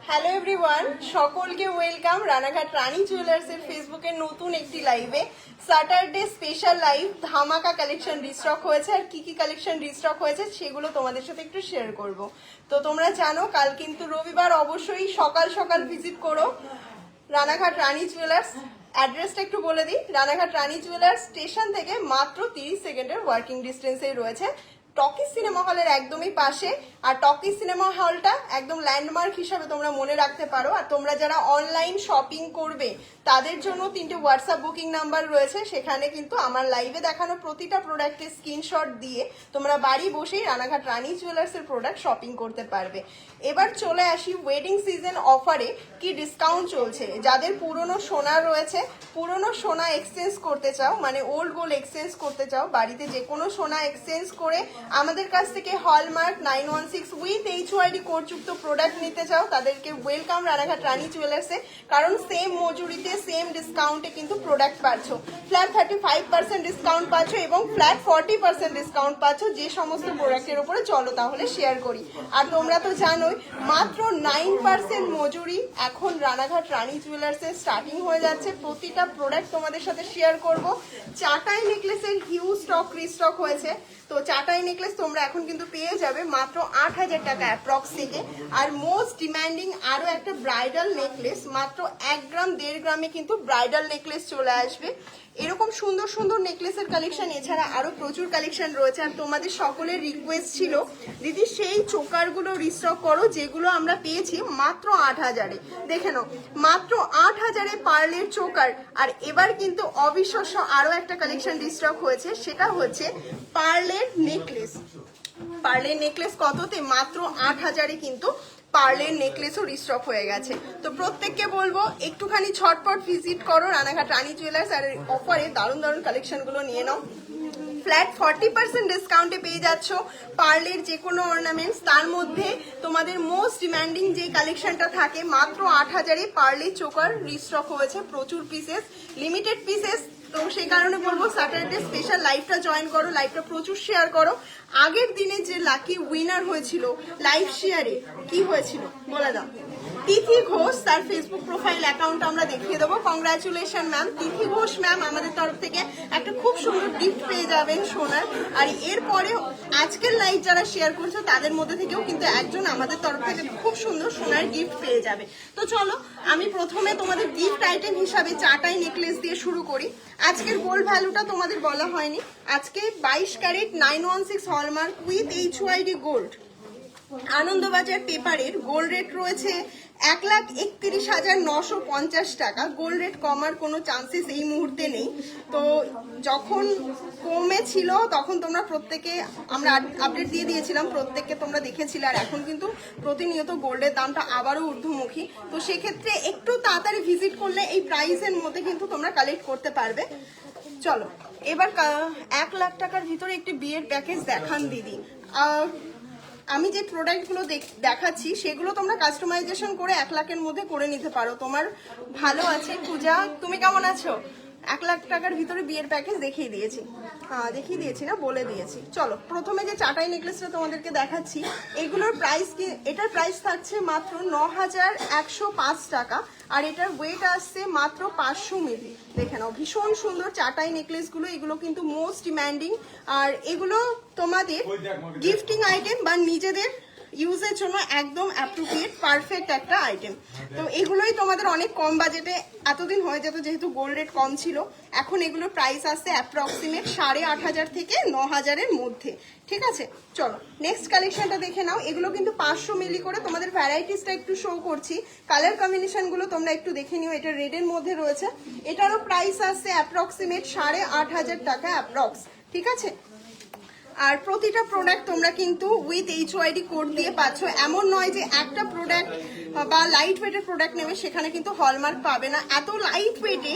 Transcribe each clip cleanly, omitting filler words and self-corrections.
Hello everyone, সকলকে welcome Ranaghat রানী জুয়েলার্সের ফেসবুকের নতুন একটি লাইভে। স্যাটারডে স্পেশাল লাইভ, ধামাকা কালেকশন রিস্টক হয়েছে। আর কি কি কালেকশন রিস্টক হয়েছে সেগুলো তোমাদের সাথে একটু শেয়ার করব। তো তোমরা জানো কাল কিন্তু রবিবার, অবশ্যই সকাল সকাল ভিজিট করো রানাঘাট রানী জুয়েলার্স। অ্যাড্রেসটা একটু বলে দিই, রানাঘাট রানী জুয়েলার্স স্টেশন থেকে মাত্র 30 সেকেন্ডের ওয়ার্কিং ডিস্টেন্সেই রয়েছে, টকি সিনেমা হলের একদমই পাশে। আর টকি সিনেমা হলটা একদম ল্যান্ডমার্ক হিসাবে তোমরা মনে রাখতে পারো। আর তোমরা যারা অনলাইন শপিং করবে তাদের জন্য 3টে হোয়াটসঅ্যাপ বুকিং নাম্বার রয়েছে, সেখানে কিন্তু আমার লাইভে দেখানো প্রতিটা প্রোডাক্টের স্ক্রিনশট দিয়ে তোমরা বাড়ি বসেই রানাঘাট রানী জুয়েলার্সের প্রোডাক্ট শপিং করতে পারবে। এবার চলে আসি ওয়েডিং সিজন অফারে কি ডিসকাউন্ট চলছে। যাদের পুরনো সোনা রয়েছে, পুরনো সোনা এক্সচেঞ্জ করতে চাও, মানে ওল্ড গোল্ড এক্সচেঞ্জ করতে চাও, বাড়িতে যে কোনো সোনা এক্সচেঞ্জ করে আমাদের কাছ থেকে হলমার্ক 916 উইথ HYD কোডযুক্ত প্রোডাক্ট নিতে চাও, তাদেরকে ওয়েলকাম রানাঘাট রানী জুয়েলার্সে। কারণ সেম মজুরিতে সেম ডিসকাউন্টে কিন্তু প্রোডাক্ট পাচ্ছ। ফ্ল্যাট 35% ডিসকাউন্ট পাচ্ছ এবং ফ্ল্যাট 40% ডিসকাউন্ট পাচ্ছ যে সমস্ত প্রোডাক্টের উপরে। চলো তাহলে শেয়ার করি। আর তোমরা তো জানোই মাত্র 9% মজুরি এখন রানাঘাট রানী জুয়েলার্সে স্টার্টিং হয়ে যাচ্ছে। প্রতিটা প্রোডাক্ট তোমাদের সাথে শেয়ার করব। চাটাই নেকলেসের হিউজ স্টক রিস্টক হয়েছে। তো চাটাই নেকলেস তোমরা এখন কিন্তু পেয়ে যাবে মাত্র 8,000 টাকা অ্যাপ্রক্স থেকে। আর মোস্ট ডিমান্ডিং আরো একটা ব্রাইডাল নেকলেস, মাত্র 1 গ্রাম 1.5 গ্রামে কিন্তু ব্রাইডাল নেকলেস চলে আসবে। এরকম সুন্দর সুন্দর নেকলেসের কালেকশন এছাড়া আরো প্রচুর কালেকশন রয়েছে। আর তোমাদের সকলের রিকোয়েস্ট ছিল দিদি সেই চোকারগুলো রিস্টক করো যেগুলো আমরা পেয়েছি মাত্র 8,000-এ। দেখে নাও মাত্র 8,000-এ পার্লের চোকার। আর এবার কিন্তু অবিশ্বাস্য আরো একটা কালেকশন রিস্টক হয়েছে, সেটা হচ্ছে পার্লের নেকলেস। পার্লের নেকলেস কততে? মাত্র 8,000-এ কিন্তু পার্লের নেকলেসও রিস্টক হয়ে গেছে। তো প্রত্যেককে বলবো একটুখানি ছটপট ভিজিট করো রানাঘাট রানী জুয়েলার্স, আর অফারে দারুণ দারুণ কালেকশনগুলো নিয়ে নাও। ফ্ল্যাট 40% ডিসকাউন্টে পেয়ে যাচ্ছ পার্লের যে কোনো অর্নামেন্টস। তার মধ্যে তোমাদের মোস্ট ডিমান্ডিং যে কালেকশনটা থাকে মাত্র 8,000-এ পার্লের চোকার রিস্টক হয়েছে। প্রচুর পিসেস, লিমিটেড পিসেস। তো সেই কারণে বলবো স্যাটারডে স্পেশাল লাইভটা জয়েন করো, লাইভটা প্রচুর শেয়ার করো। আগের দিনে যে লাকি উইনার হয়েছিল লাইভ শেয়ারে, কি হয়েছিল বলে দাও? তিথি ঘোষ, তার ফেসবুক প্রোফাইল অ্যাকাউন্ট আমরা দেখিয়ে দেবো। কংগ্রাচুলেশন ম্যাম, তিথি ঘোষ ম্যাম আমাদের তরফ থেকে একটা খুব সুন্দর গিফট পেয়ে যাবেন সোনার। আর এরপরে আজকের লাইভ যারা শেয়ার করছে তাদের মধ্যে থেকেও কিন্তু একজন আমাদের তরফ থেকে খুব সুন্দর সোনার গিফট পেয়ে যাবে। তো চলো আমি প্রথমে তোমাদের গিফট আইটেম হিসাবে চাটাই নেকলেস দিয়ে শুরু করি। আজকের গোল্ড ভ্যালুটা তোমাদের বলা হয়নি। আজকে 22 carat 916 hallmark with HYD gold Anandabazar পেপারের গোল্ড রেট রয়েছে 1,31,950 টাকা। গোল্ড রেট কমার কোনো চান্সেস এই মুহূর্তে নেই। তো যখন কমে ছিল তখন তোমরা প্রত্যেকে, আমরা আপডেট দিয়ে দিয়েছিলাম, প্রত্যেককে তোমরা দেখেছিলে। আর এখন কিন্তু প্রতিনিয়ত গোল্ডের দামটা আবারও ঊর্ধ্বমুখী। তো সেক্ষেত্রে একটু তাড়াতাড়ি ভিজিট করলে এই প্রাইসের মধ্যে কিন্তু তোমরা কালেক্ট করতে পারবে। চলো এবার 1 লাখ টাকার ভিতরে একটি বিয়ের প্যাকেজ দেখান দিদি। আমি যে প্রোডাক্টগুলো দেখাচ্ছি সেগুলো তোমরা কাস্টমাইজেশন করে 1 লাখের মধ্যে করে নিতে পারো। তোমার ভালো আছে পূজা, তুমি কেমন আছো? 1 লাখ টাকার ভিতরে বিয়ের প্যাকেজ দেখিয়ে দিয়েছি, দেখিয়ে দিয়েছি না, বলে দিয়েছি। চলো প্রথমে যে চাটাই নেকলেসটা তোমাদেরকে দেখাচ্ছি, এগুলোর প্রাইস কি? এটার প্রাইস থাকছে মাত্র 9,105 টাকা। আর এটার ওয়েট আসছে মাত্র 500 মিলি। দেখে নাও ভীষণ সুন্দর চাটাই নেকলেসগুলো, এগুলো কিন্তু মোস্ট ডিমান্ডিং। আর এগুলো তোমাদের গিফটিং আইটেম বা নিজেদের ইউজের জন্য একদম অ্যাপ্রোপ্রিয়েট পারফেক্ট একটা আইটেম। তো এগুলোই তোমাদের অনেক কম বাজেটে এতদিন হয়ে যেত, যেহেতু গোল্ড রেট কম ছিল। এখন এগুলোর প্রাইস আসছে অ্যাপ্রক্সিমেট 8,500 থেকে 9,000-এর মধ্যে। ঠিক আছে, চলো নেক্সট কালেকশনটা দেখে নাও। এগুলো কিন্তু 500 মিলি করে, তোমাদের ভ্যারাইটিসটা একটু শো করছি। কালার কম্বিনেশনগুলো তোমরা একটু দেখে নিও। এটা রেডের মধ্যে রয়েছে, এটারও প্রাইস আসছে অ্যাপ্রক্সিমেট 8,500 টাকা অ্যাপ্রক্স। ঠিক আছে, আর প্রতিটা প্রোডাক্ট তোমরা কিন্তু উইথ HYD কোড দিয়ে পাচ্ছ। এমন নয় যে একটা প্রোডাক্ট বা লাইট ওয়েটের প্রোডাক্ট নেবে সেখানে কিন্তু হলমার্ক পাবে না। এত লাইট ওয়েটে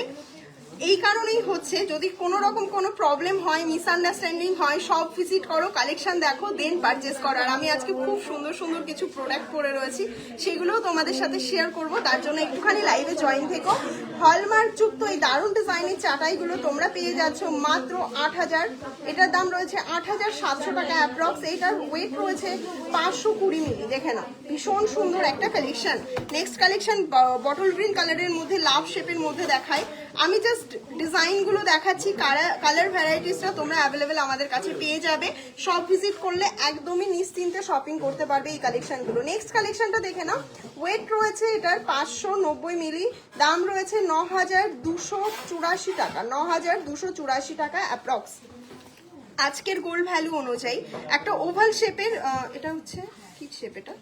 এই কারণেই হচ্ছে, যদি কোনো রকম কোনো প্রবলেম হয়, মিসআন্ডারস্ট্যান্ডিং হয়, সব ভিজিট করো, কালেকশন দেখো, দেন পারচেস করো। আর আমি আজকে খুব সুন্দর সুন্দর কিছু প্রোডাক্ট পরে রয়েছি, সেগুলোও তোমাদের সাথে শেয়ার করব, তার জন্য একটুখানি লাইভে জয়েন থেকো। হলমার্ক যুক্ত এই দারুণ ডিজাইনের চাটাইগুলো তোমরা পেয়ে যাচ্ছ মাত্র 8,000, এটার দাম রয়েছে 8,700 টাকা অ্যাপ্রক্স। এইটার ওয়েট রয়েছে 520 মিলি। দেখে নাও, ভীষণ সুন্দর একটা collection. Next collection bottle green কালারের মধ্যে লাভ শেপের মধ্যে দেখায়। আমি জাস্ট ডিজাইনগুলো দেখাচ্ছি, কালার ভ্যারাইটিসটা তোমরা অ্যাভেলেবেল আমাদের কাছে পেয়ে যাবে। সব ভিজিট করলে একদমই নিশ্চিন্তে শপিং করতে পারবে এই কালেকশনগুলো। নেক্সট কালেকশনটা দেখে নাও, ওয়েট রয়েছে এটার 590 মিলি, দাম রয়েছে 9,284 টাকা, 9,284 টাকা অ্যাপ্রক্স। আজকের গোল্ড ভ্যালু অনুযায়ী একটা ওভাল শেপের, এটা হচ্ছে কি শেপ, এটা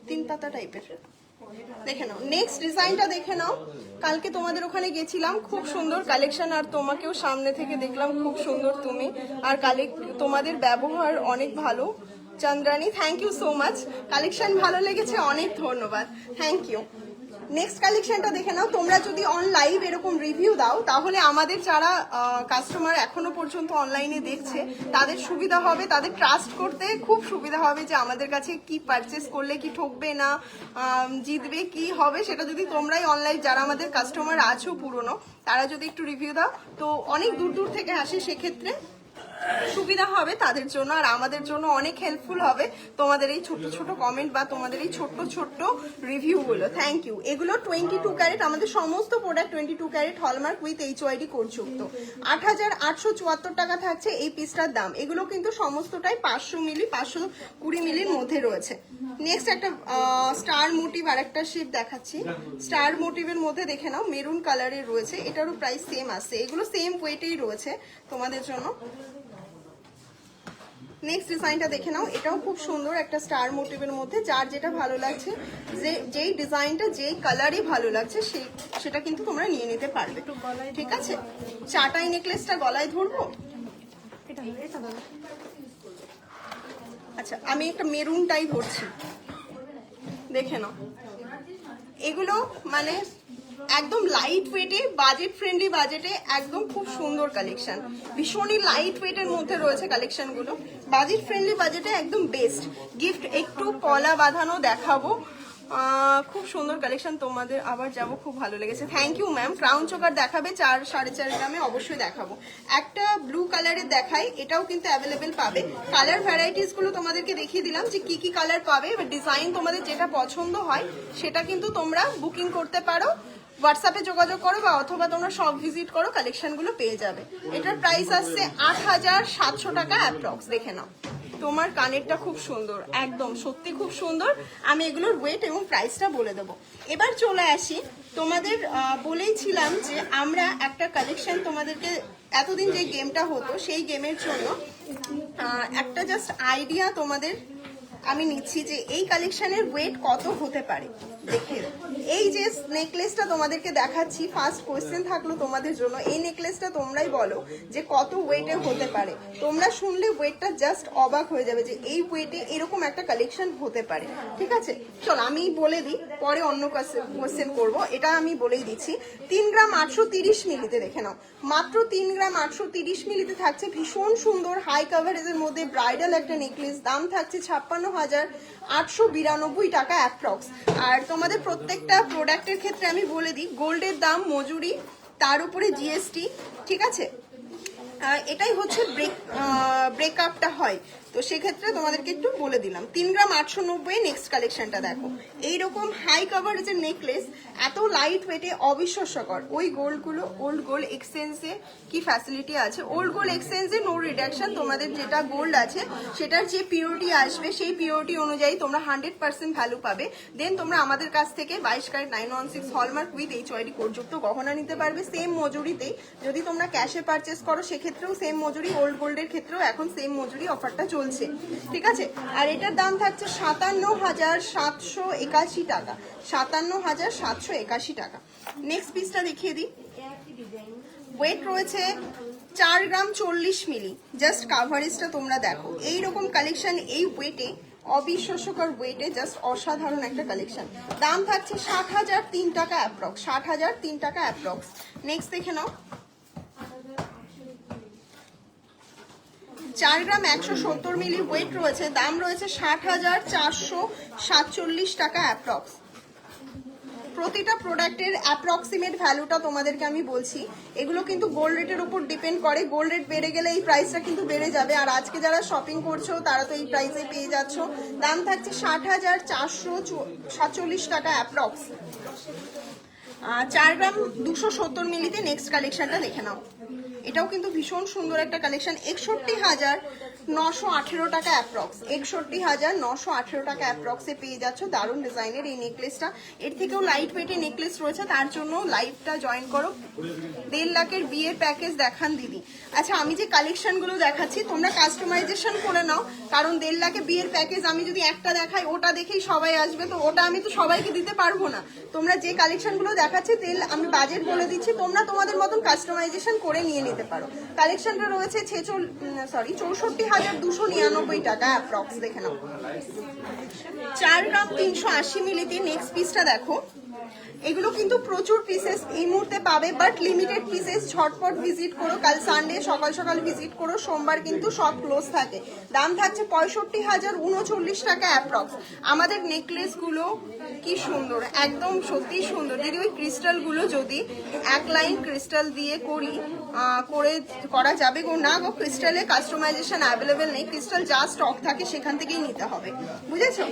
3 পাতা টাইপের। দেখে নাও নেক্সট ডিজাইনটা দেখে নাও। কালকে তোমাদের ওখানে গেছিলাম, খুব সুন্দর কালেকশন, আর তোমাকেও সামনে থেকে দেখলাম, খুব সুন্দর তুমি, আর তোমাদের ব্যবহার অনেক ভালো। Chandrani, thank you so much, collection ভালো লেগেছে, অনেক ধন্যবাদ, থ্যাংক ইউ। নেক্সট কালেকশনটা দেখে নাও। তোমরা যদি অন লাইভ এরকম রিভিউ দাও, তাহলে আমাদের যারা কাস্টমার এখনো পর্যন্ত অনলাইনে দেখছে তাদের সুবিধা হবে, তাদের ট্রাস্ট করতে খুব সুবিধা হবে যে আমাদের কাছে কি পারচেস করলে কি ঠকবে না, জিতবে কি হবে, সেটা যদি তোমরাই অনলাইন যারা আমাদের কাস্টমার আছো পুরনো, তারা যদি একটু রিভিউ দাও, তো অনেক দূর দূর থেকে আসে, সেক্ষেত্রে সুবিধা হবে তাদের জন্য, আর আমাদের জন্য অনেক হেল্পফুল হবে তোমাদের এই ছোট ছোট কমেন্ট বা তোমাদের এই ছোট্ট ছোট্ট রিভিউগুলো। Thank you. এগুলো 22 ক্যারেট, আমাদের সমস্ত product 22 carat hallmark with HYD কোডযুক্ত। 8,874 টাকা থাকছে এই পিসটার দাম। এগুলো কিন্তু সমস্তটাই 500 মিলি, 520 মিলির মধ্যে রয়েছে। নেক্সট একটা স্টার মোটিভ আর একটা শেপ দেখাচ্ছি। স্টার মোটিভের মধ্যে দেখে নাও, মেরুন কালারের রয়েছে, এটারও প্রাইস সেম আছে, এগুলো সেম ওয়েটেই রয়েছে তোমাদের জন্য। নেক্সট ডিজাইনটা দেখে নাও, এটাও খুব সুন্দর একটা স্টার মোটিভের মধ্যে, যার যেটা ভালো লাগছে, যেই ডিজাইনটা যেই কালারই ভালো লাগছে সেটা কিন্তু তোমরা নিয়ে নিতে পারবে, ঠিক আছে। চাটাই নেকলেসটা গলায় ধরবো, আচ্ছা আমি একটা মেরুনটাই ধরছি, দেখে নাও। এগুলো মানে একদম লাইট ওয়েটে, বাজেট ফ্রেন্ডলি বাজেটে, একদম খুব সুন্দর কালেকশন, ভীষণই লাইট ওয়েটের মধ্যে রয়েছে কালেকশনগুলো, বাজেট ফ্রেন্ডলি বাজেটে একদম বেস্ট গিফট। একটু পলা বাঁধানো দেখাবো, খুব সুন্দর কালেকশন, তোমাদের আবার যাবো, খুব ভালো লেগেছে, thank you ma'am. Crown choker দেখাবে 4-4.5 গ্রামে, অবশ্যই দেখাবো। একটা ব্লু কালারের দেখাই, এটাও কিন্তু অ্যাভেলেবেল পাবে। কালার ভ্যারাইটিস গুলো তোমাদেরকে দেখিয়ে দিলাম যে কি কি কালার পাবে, ডিজাইন তোমাদের যেটা পছন্দ হয় সেটা কিন্তু তোমরা বুকিং করতে পারো, হোয়াটসঅ্যাপে যোগাযোগ করো বা অথবা তোমরা সব ভিজিট করো, কালেকশনগুলো পেয়ে যাবে। এটার প্রাইস আসছে 8,700 টাকা অ্যাপ্রক্স। দেখে নাও, তোমার কানেরটা খুব সুন্দর, একদম সত্যি খুব সুন্দর। আমি এগুলোর ওয়েট এবং প্রাইসটা বলে দেবো। এবার চলে আসি, তোমাদের বলেইছিলাম যে আমরা একটা কালেকশন তোমাদেরকে, এতদিন যে গেমটা হতো সেই গেমের জন্য একটা জাস্ট আইডিয়া তোমাদের আমি নিচ্ছি যে এই কালেকশনের ওয়েট কত হতে পারে। দেখে এই যে নেকলেসটা তোমাদেরকে দেখাচ্ছি, ফার্স্ট কোয়েশ্চেন থাকলো তোমাদের জন্য, এই নেকলেসটা তোমরাই বলো যে কত ওয়েটে হতে পারে। তোমরা শুনলে ওয়েটটা জাস্ট অবাক হয়ে যাবে যে এই ওয়েটে এরকম একটা কালেকশন হতে পারে, ঠিক আছে। চলো আমি বলে দিই, পরে অন্য কোয়েশ্চেন করব, এটা আমি বলেই দিচ্ছি। 3 গ্রাম 830 মিলিতে, দেখে নাও, মাত্র 3 গ্রাম 830 মিলিতে থাকছে ভীষণ সুন্দর হাই কাভারেজের মধ্যে ব্রাইডাল একটা নেকলেস, দাম থাকছে 56,892 টাকা অ্যাপ্রক্স। আর তোমাদের প্রত্যেকটা প্রোডাক্টের ক্ষেত্রে আমি বলে দিই, গোল্ডের দাম, মজুরি, তার উপরে জিএসটি, ঠিক আছে, এটাই হচ্ছে ব্রেকআপটা হয়। তো সেক্ষেত্রে তোমাদেরকে একটু বলে দিলাম। 3 গ্রাম 890। নেক্সট কালেকশনটা দেখো, এইরকম হাই কাভারেজের নেকলেস, এত লাইট ওয়েটে, অবিশ্বাস্যকর। ওই গোল্ডগুলো, ওল্ড গোল্ড এক্সচেঞ্জে কি ফ্যাসিলিটি আছে, ওল্ড গোল্ড এক্সচেঞ্জে নো রিডাকশন, তোমাদের যেটা গোল্ড আছে সেটার যে পিওরিটি আসবে সেই পিওরিটি অনুযায়ী তোমরা 100% ভ্যালু পাবে। দেন তোমরা আমাদের কাছ থেকে 22 ক্যারেট 916 হলমার্ক উইথ HYD কোডযুক্ত গহনা নিতে পারবে সেম মজুরিতেই। যদি তোমরা ক্যাশে পারচেস করো সেক্ষেত্রেও সেম মজুরি, ওল্ড গোল্ডের ক্ষেত্রেও এখন সেম মজুরি অফারটা চলছে, ঠিক আছে। আর এটার দাম থাকছে 57,781 টাকা, 57,781 টাকা। নেক্সট পিসটা দেখিয়ে দিই, ওয়েট রয়েছে 4 গ্রাম 40 মিলি, জাস্ট কাভারেজটা তোমরা দেখো। এইরকম কালেকশন এই ওয়েটে অবিশ্বাস্যকর ওয়েটে জাস্ট অসাধারণ একটা কালেকশন। দাম থাকছে 60,003 টাকা অ্যাপ্রক্স, 60,003 টাকা অ্যাপ্রক্স। নেক্সট দেখে নাও, 4 গ্রাম 170 মিলি ওয়েট রয়েছে, দাম রয়েছে 60,447 টাকা অ্যাপ্রক্স। প্রতিটা প্রোডাক্টের অ্যাপ্রক্সিমেট ভ্যালুটা তোমাদেরকে আমি বলছি, এগুলো কিন্তু গোল্ড রেটের উপর ডিপেন্ড করে। গোল্ড রেট বেড়ে গেলে এই প্রাইসটা কিন্তু বেড়ে যাবে, আর আজকে যারা শপিং করছো তারা তো এই প্রাইসে পেয়ে যাচ্ছ। দাম থাকছে 60,447 টাকা অ্যাপ্রক্স। 4 গ্রাম 270 মিলিতে নেক্সট কালেকশনটা দেখে নাও, এটাও কিন্তু ভীষণ সুন্দর একটা কালেকশন। 61,918 টাকা অ্যাপ্রক্স, 61,918 টাকা অ্যাপ্রক্সে পেয়ে যাচ্ছ। দারুণ ডিজাইনের এই নেকলেসটা, এর থেকেও লাইট ওয়েটের নেকলেস রয়েছে, তার জন্য লাইভটা জয়েন করো। 1.5 লাখের বিয়ের প্যাকেজ দেখান দিদি। আচ্ছা, আমি যে কালেকশনগুলো দেখাচ্ছি তোমরা কাস্টমাইজেশন করে নাও, কারণ 1.5 লাখে বিয়ের প্যাকেজ আমি যদি একটা দেখাই ওটা দেখেই সবাই আসবে, তো ওটা আমি তো সবাইকে দিতে পারবো না। তোমরা যে কালেকশনগুলো দেখাচ্ছি আমি বাজেট বলে দিচ্ছি, তোমরা তোমাদের মতন কাস্টমাইজেশন করে নিয়ে নিতে পারো। কালেকশনটা রয়েছে 64,299 টাকা অ্যাপ্রক্স, দেখে নাও। 4 গ্রাম 380 মিলিতে নেক্সট পিসটা দেখো, এগুলো কিন্তু প্রচুর পিসেস এই মুহূর্তে পাবে, বাট লিমিটেড পিসেস। ঝটপট ভিজিট করো, কাল সানডে সকাল সকাল ভিজিট করো, সোমবার কিন্তু সব ক্লোজ থাকে। দাম থাকছে 65,039 টাকা অ্যাপ্রক্স। আমাদের নেকলেসগুলো কি সুন্দর, একদম সত্যি সুন্দর। দিদি ওই ক্রিস্টালগুলো যদি এক লাইন ক্রিস্টাল দিয়ে করা যাবে গো? না গো, ক্রিস্টালে কাস্টমাইজেশন অ্যাভেলেবেল নেই, ক্রিস্টাল যা স্টক থাকে সেখান থেকেই নিতে হবে, বুঝেছো?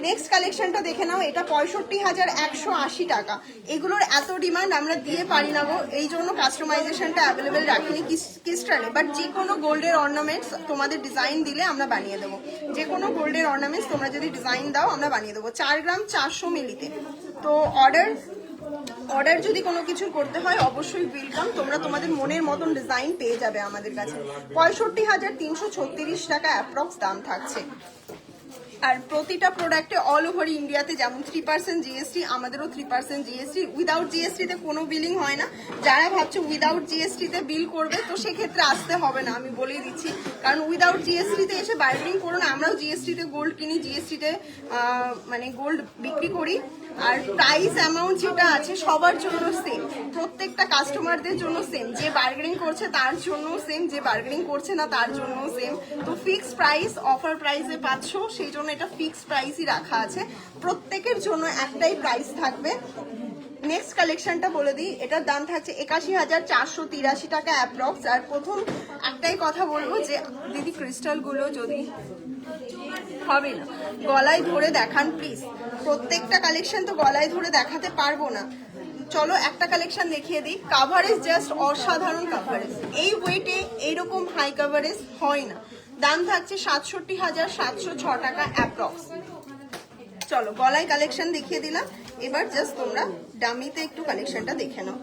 নেক্সট কালেকশনটা দেখে নাও, এটা 65,180 টাকা। এগুলোর এত ডিমান্ড আমরা দিয়ে পারি না গো, এই জন্য কাস্টমাইজেশনটা অ্যাভেলেবেল রাখিনি ক্রিস্টালে। বাট যে কোনো গোল্ডের অর্নামেন্টস তোমাদের ডিজাইন দিলে আমরা বানিয়ে দেবো, যে কোনো গোল্ডের অর্নামেন্টস তোমরা যদি ডিজাইন দাও আমরা বানিয়ে দেবো। 4 গ্রাম 400 মিলিতে। তো অর্ডার যদি কোনো কিছু করতে হয় অবশ্যই ওয়েলকাম, তোমরা তোমাদের মনের মতন ডিজাইন পেয়ে যাবে আমাদের কাছে। 65,336 টাকা অ্যাপ্রক্স দাম থাকছে। আর প্রতিটা প্রোডাক্টে অল ওভার ইন্ডিয়াতে যেমন 3% জিএসটি, আমাদেরও 3% জিএসটি। উইদাউট জিএসটিতে কোনো বিলিং হয় না। যারা ভাবছো উইদাউট জিএসটিতে বিল করবে, তো সেক্ষেত্রে আসতে হবে না, আমি বলেই দিচ্ছি। কারণ উইদাউট জিএসটিতে এসে বার্গেনিং করো না, আমরাও জিএসটিতে গোল্ড কিনি, জিএসটিতে মানে গোল্ড বিক্রি করি। আর প্রাইস অ্যামাউন্ট যেটা আছে সবার জন্য সেম, প্রত্যেকটা কাস্টমারদের জন্য সেম। যে বার্গেনিং করছে তার জন্য সেম, যে বার্গেনিং করছে না তার জন্য সেম। তো ফিক্সড প্রাইস, অফার প্রাইসে পাচ্ছ, সেই জন্য এটা ফিক্সড প্রাইসই রাখা আছে। প্রত্যেকের জন্য একটাই প্রাইস থাকবে। নেক্সট কালেকশনটা বলে দিই, এটার দাম থাকছে 81,483 টাকা অ্যাপ্রক্স। আর প্রথম একটাই কথা বলবো যে দিদি ক্রিস্টালগুলো যদি হবে না, গলায় ধরে দেখান প্লিজ। প্রত্যেকটা কালেকশন তো গলায় ধরে দেখাতে পারবো না। চলো একটা কালেকশন দেখিয়ে দিই। কাভারেজ জাস্ট অসাধারণ কাভারেজ, এই ওয়েটে এইরকম হাই কাভারেজ হয় না। দাম থাকছে 67,706 টাকা অ্যাপ্রক্স। চলো গলায় কালেকশন দেখিয়ে দিলাম, এবার জাস্ট তোমরা ডামিতে একটু কালেকশনটা দেখে নাও।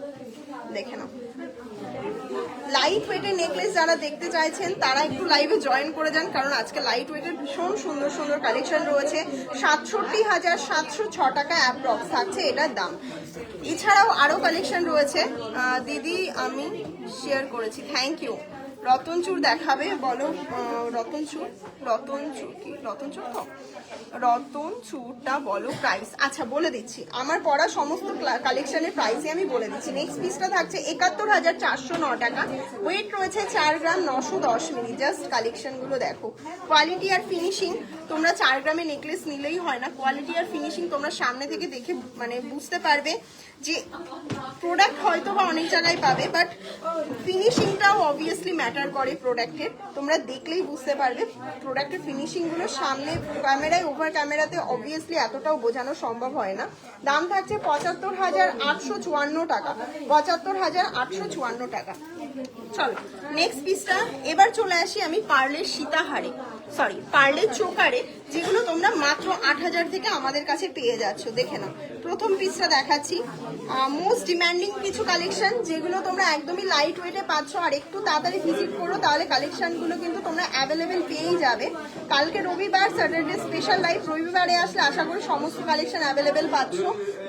লাইট ওয়েটের নেকলেস যারা দেখতে চাইছেন তারা একটু লাইভে জয়েন করে যান, কারণ আজকে লাইট ওয়েটের ভীষণ সুন্দর সুন্দর কালেকশন রয়েছে। 67,706 টাকা অ্যাপ্রক্স থাকছে এটার দাম। এছাড়াও আরো কালেকশন রয়েছে দিদি আমি শেয়ার করেছি, থ্যাংক ইউ। রতনচুর দেখাবে বলো? রতনচুরটা বলো প্রাইস। আচ্ছা বলে দিচ্ছি, আমার পড়া সমস্ত কালেকশনের প্রাইসই আমি বলে দিচ্ছি। নেক্সট পিসটা থাকছে 71,409 টাকা, ওয়েট রয়েছে 4 গ্রাম 910 মিলি। জাস্ট কালেকশনগুলো দেখো, কোয়ালিটি আর ফিনিশিং। তোমরা 4 গ্রামের নেকলেস নিলেই হয় না, কোয়ালিটি আর ফিনিশিং তোমরা সামনে থেকে দেখে মানে বুঝতে পারবে যে প্রোডাক্ট হয়তো বা অনেক জায়গায় পাবে, বাট ফিনিশিংটাও অবভিয়াসলি ম্যাটার করে প্রোডাক্টের। তোমরা দেখলেই বুঝতে পারবে প্রোডাক্টের ফিনিশিংগুলো সামনে ক্যামেরায়, ওভার ক্যামেরাতে অবভিয়াসলি এতটাও বোঝানো সম্ভব হয় না। দাম থাকছে 75,854 টাকা, 75,854 টাকা। চলো নেক্সট পিসটা এবার চলে আসি আমি পার্লের সীতাহারে, পার্লের চোকারে, যেগুলো তোমরা মাত্র 8,000 থেকে আমাদের কাছে পেয়ে যাচ্ছ। দেখে নাও, প্রথম পিসটা দেখাচ্ছি, মোস্ট ডিমান্ডিং কিছু কালেকশন যেগুলো তোমরা একদমই লাইট ওয়েটে পাচ্ছ। আর একটু তাড়াতাড়ি ভিজিট করো, তাহলে কালেকশনগুলো কিন্তু তোমরা অ্যাভেলেবেল পেয়েই যাবে। কালকে রবিবার, স্যাটারডে স্পেশাল লাইভ, রবিবারে আসলে আশা করি সমস্ত কালেকশন অ্যাভেলেবেল পাচ্ছ।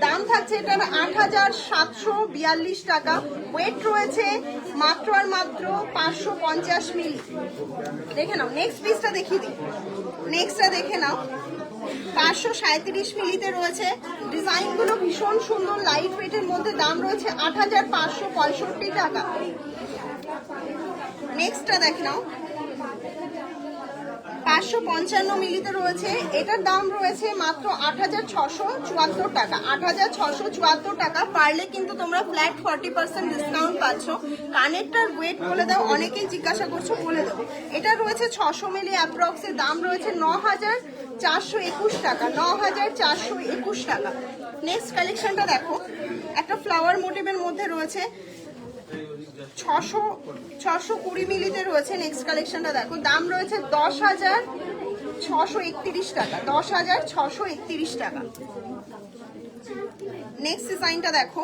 দাম থাকছে এটার 8,742 টাকা, ওয়েট রয়েছে মাত্র আর মাত্র 550 মিলি। দেখে নাও, নেক্সট পিসটা দেখিয়ে দিই। নেক্সটটা দেখে নাও, 537 মিলিতে রয়েছে। ডিজাইনগুলো ভীষণ সুন্দর, লাইট ওয়েটের মধ্যে, দাম রয়েছে 8565 টাকা। নেক্সটটা দেখে নাও, 555 মিলিতে রয়েছে, এটার দাম রয়েছে মাত্র 8674 টাকা। 8674 টাকা। পারলে কিন্তু তোমরা ফ্ল্যাট 40% ডিসকাউন্ট পাচ্ছ। কানেরটার ওয়েট বলে দাও, অনেকেই জিজ্ঞাসা করছো, বলে দাও। এটা রয়েছে 600 মিলি অ্যাপ্রক্সের, দাম রয়েছে 9421 টাকা। 9421 টাকা। নেক্সট কালেকশনটা দেখো, একটা ফ্লাওয়ার মোটিভের মধ্যে রয়েছে, 620 মিলিতে রয়েছে। নেক্সট কালেকশনটা দেখো, দাম রয়েছে 10,631 টাকা। 10,631 টাকা। নেক্সট ডিজাইনটা দেখো,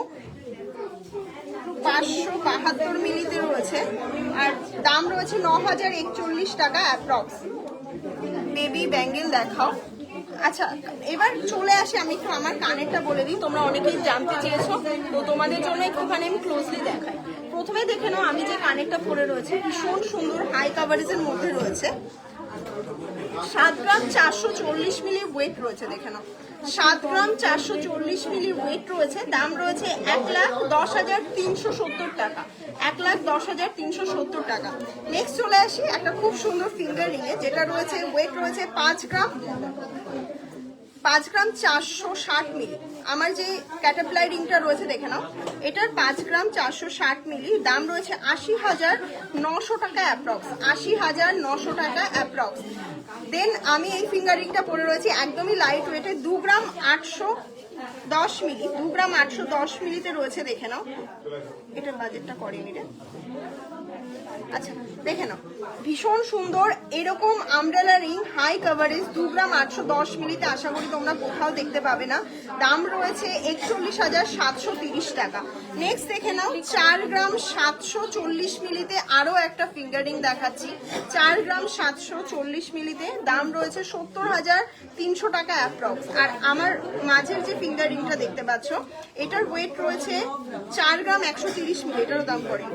572 মিলিতে রয়েছে, আর দাম রয়েছে 9,041 টাকা অ্যাপ্রক্স। বেবি ব্যাঙ্গেল দেখাও। আচ্ছা, এবার চলে আসি, আমি একটু আমার কানেরটা বলে দিই, তোমরা অনেকেই জানতে চেয়েছো, তো তোমাদের জন্য একটুখানি আমি ক্লোজলি দেখাই। প্রথমে দেখে নাও, আমি যে কানেরটা পরে রয়েছে ভীষণ সুন্দর হাই কাভারেজের মধ্যে রয়েছে। 7 গ্রাম 440 মিলি ওয়েট রয়েছে, দেখে নাও। 7 গ্রাম 440 মিলি ওয়েট রয়েছে, দাম রয়েছে 1,10,370 টাকা। 1,10,370 টাকা। নেক্সট চলে আসি একটা খুব সুন্দর ফিঙ্গার রিংয়ে, যেটা রয়েছে ওয়েট রয়েছে 5 গ্রাম 460 মিলি। আমার যে ক্যাটারপ্লাই রিংটা রয়েছে দেখে নাও, এটার 5 গ্রাম 460 মিলি, দাম রয়েছে 80,900 টাকা অ্যাপ্রক্স। 80,900 টাকা অ্যাপ্রক্স। দেন আমি এই ফিঙ্গার রিংটা পরে রয়েছি একদমই লাইট ওয়েটে, 2 গ্রাম 810 মিলি। 2 গ্রাম 810 মিলিতে রয়েছে, দেখে নাও। এটার বাজেটটা করেনি রে। আচ্ছা, দেখে নাও, ভীষণ সুন্দর এরকম আমব্রেলা রিং হাই কাভারেজ 2 গ্রাম 810 মিলিতে আশা করি তোমরা কোথাও দেখতে পাবে না। দাম রয়েছে 41,730 টাকা। নেক্সট দেখে নাও, 4 গ্রাম 740 মিলিতে আরো একটা ফিঙ্গার রিং দেখাচ্ছি। 4 গ্রাম 740 মিলিতে, দাম রয়েছে 70,300 টাকা অ্যাপ্রক্স। আর আমার মাঝের যে ফিঙ্গার রিংটা দেখতে পাচ্ছ, এটার ওয়েট রয়েছে 4 গ্রাম 130 মিলি, এটারও দাম পড়ে।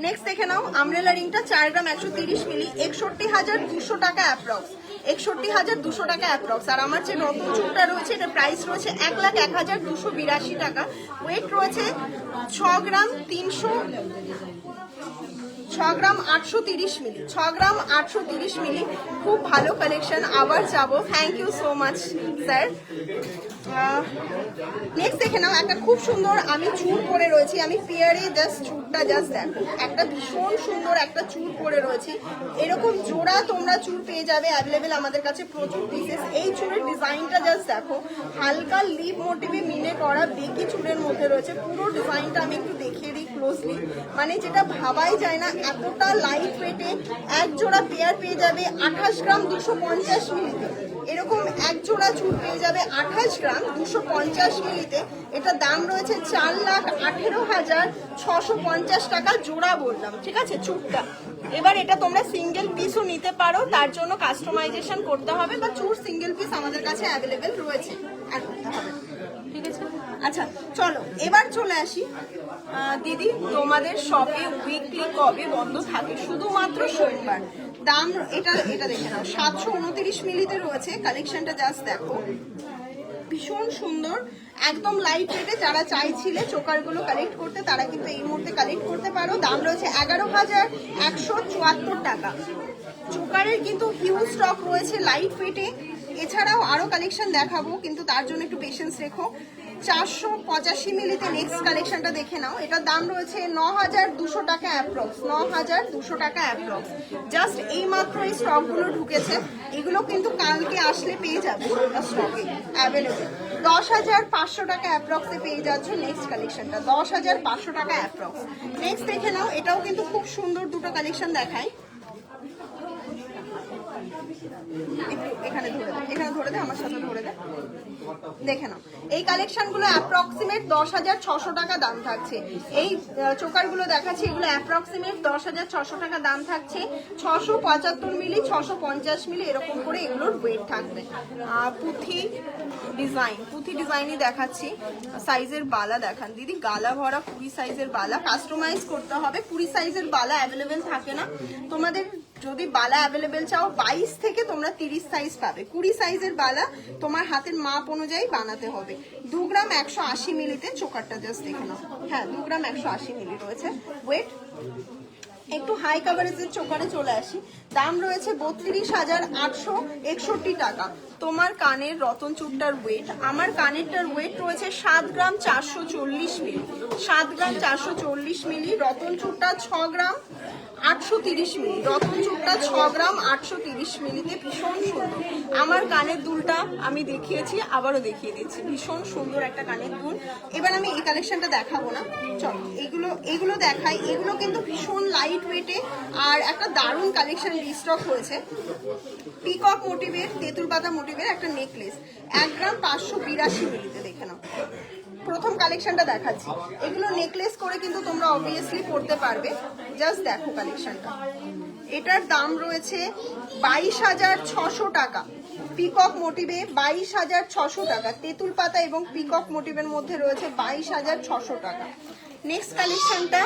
নেক্সট দেখে নাও, আমব্রেলা রিংটা 4 গ্রাম 130 মিলি, 61,200 টাকা অ্যাপ্রক্স। 61,200 টাকা অ্যাপ্রক্স। আর আমার যে নতুন চুলটা রয়েছে, এটা প্রাইস রয়েছে 1,01,282 টাকা। ওয়েট রয়েছে 6 গ্রাম 830 মিলি। 6 গ্রাম 830 মিলি। খুব ভালো কালেকশন, আবার যাবো। Thank you so much sir. Next দেখে নাও, একটা খুব সুন্দর আমি চুল পরে রয়েছি, আমি পেয়ারে জাস্ট চুলটা জাস্ট দেখো, একটা ভীষণ সুন্দর একটা চুল পরে রয়েছি। এরকম জোড়া তোমরা চুল পেয়ে যাবে অ্যাভেলেবেল আমাদের কাছে, প্রচুর পিসেস। এই চুলের ডিজাইনটা জাস্ট দেখো, হালকা লিপ মোটিভে মিলে করা বেকি চুলের মধ্যে রয়েছে। পুরো ডিজাইনটা আমি একটু দেখিয়ে দিই ক্লোজলি, মানে যেটা ভাবাই যায় না, এতটা লাইট ওয়েটে। এক জোড়া পেয়ার পেয়ে যাবে 28 গ্রাম 250 মিলিতে। এরকম এক জোড়া চুল পেয়ে যাবে 28 গ্রাম 250 মিলিতে। এটা দাম রয়েছে 4,18,650 টাকা জোড়া বললাম, ঠিক আছে চুলটা। এবার এটা তোমরা সিঙ্গেল পিসও নিতে পারো, তার জন্য কাস্টমাইজেশন করতে হবে, বা চুল সিঙ্গেল পিস আমাদের কাছে অ্যাভেলেবেল রয়েছে, আর করতে হবে, ঠিক আছে। আচ্ছা চলো এবার চলে আসি, দিদি তোমাদের শপে উইকলি কবে বন্ধ থাকে? শুধুমাত্র সোমবার। দাম এটা দেখে নাও, 729 মিলিতে রয়েছে। কালেকশনটা জাস্ট দেখো, ভীষণ সুন্দর, একদম লাইট ওয়েটে। যারা চাইছিলে চোকারগুলো কালেক্ট করতে, তারা কিন্তু এই মুহূর্তে কালেক্ট করতে পারো। দাম রয়েছে 11,174 টাকা। চোকারের কিন্তু হিউজ স্টক রয়েছে লাইট ওয়েটে। এছাড়াও আরো কালেকশন দেখাবো, কিন্তু তার জন্য একটু পেশেন্স রেখো। 485 মিলিতে নেক্সট কালেকশনটা দেখে নাও, এটার দাম রয়েছে 9,200 টাকা অ্যাপ্রক্স। 9,200 টাকা অ্যাপ্রক্স। জাস্ট এই মাত্র এই স্টকগুলো ঢুকেছে, এগুলো কিন্তু কালকে আসলে পেয়ে যাবে স্টকে অ্যাভেলেবেল। 10,500 টাকা অ্যাপ্রক্সে পেয়ে যাচ্ছ নেক্সট কালেকশনটা, 10,500 টাকা অ্যাপ্রক্স। নেক্সট দেখে নাও, এটাও কিন্তু খুব সুন্দর দুটো কালেকশন দেখাই। একটু এখানে ধরে দে, আমার সাথে ধরে দে, দেখে নাও। এই কালেকশনগুলো অ্যাপ্রক্সিমেট 10,600 টাকা দাম থাকছে। এই চোকারগুলো দেখাচ্ছি, এগুলো অ্যাপ্রক্সিমেট 10,600 টাকা দাম থাকছে। 675 মিলি 650 মিলি এরকম করে এগুলোর ওয়েট থাকবে। পুঁথি ডিজাইনই দেখাচ্ছি। সাইজের বালা দেখান দিদি, গালা ভরা 20 সাইজের বালা, কাস্টমাইজ করতে হবে। 20 সাইজের বালা অ্যাভেলেবেল থাকে না, তোমাদের যদি বালা অ্যাভেলেবেল চাও 22 থেকে তোমরা 30 সাইজ পাবে। 20 সাইজের বালা তোমার হাতের মাপ অনুযায়ী বানাতে হবে। 2 গ্রাম 180 মিলিতে চোকারটা জাস্ট দেখে নাও। হ্যাঁ 2 গ্রাম 180 মিলি রয়েছে ওয়েট। একটু হাই কাভারেজের চোকারে চলে আসি, দাম রয়েছে 32,861 টাকা। তোমার কানের রতন চূড়টার ওয়েট, আমার কানেরটার ওয়েট রয়েছে 7 গ্রাম 440 মিলি। 7 গ্রাম 440 মিলি। রতন চূড়টা 6 গ্রাম 830 মিলি। রতন চূড়টা 6 গ্রাম 830 মিলিতে ভীষণ সুন্দর। আমার কানের দুলটা আমি দেখিয়েছি, আবারও দেখিয়ে দিচ্ছি, ভীষণ সুন্দর একটা কানের দুল। এবার আমি এই কালেকশনটা দেখাবো না, চল এগুলো দেখাই। এগুলো কিন্তু ভীষণ লাইট ওয়েটে আর একটা দারুণ কালেকশন রিস্টক হয়েছে। পিকক মোটিভের, তেঁতুল পাতা মোটিভের একটা নেকলেস, 1 গ্রাম 582 মিলিতে দেখে নাও। প্রথম কালেকশনটা দেখাচ্ছি। এগুলো নেকলেস করে কিন্তু তোমরা অবভিয়াসলি পড়তে পারবে। জাস্ট দেখো কালেকশনটা। এটার দাম রয়েছে 22,600 টাকা। পিকক মোটিভে 22,600 টাকা। তেঁতুল পাতা এবং পিকক মোটিভের মধ্যে রয়েছে 22,600 টাকা। নেক্সট কালেকশনটা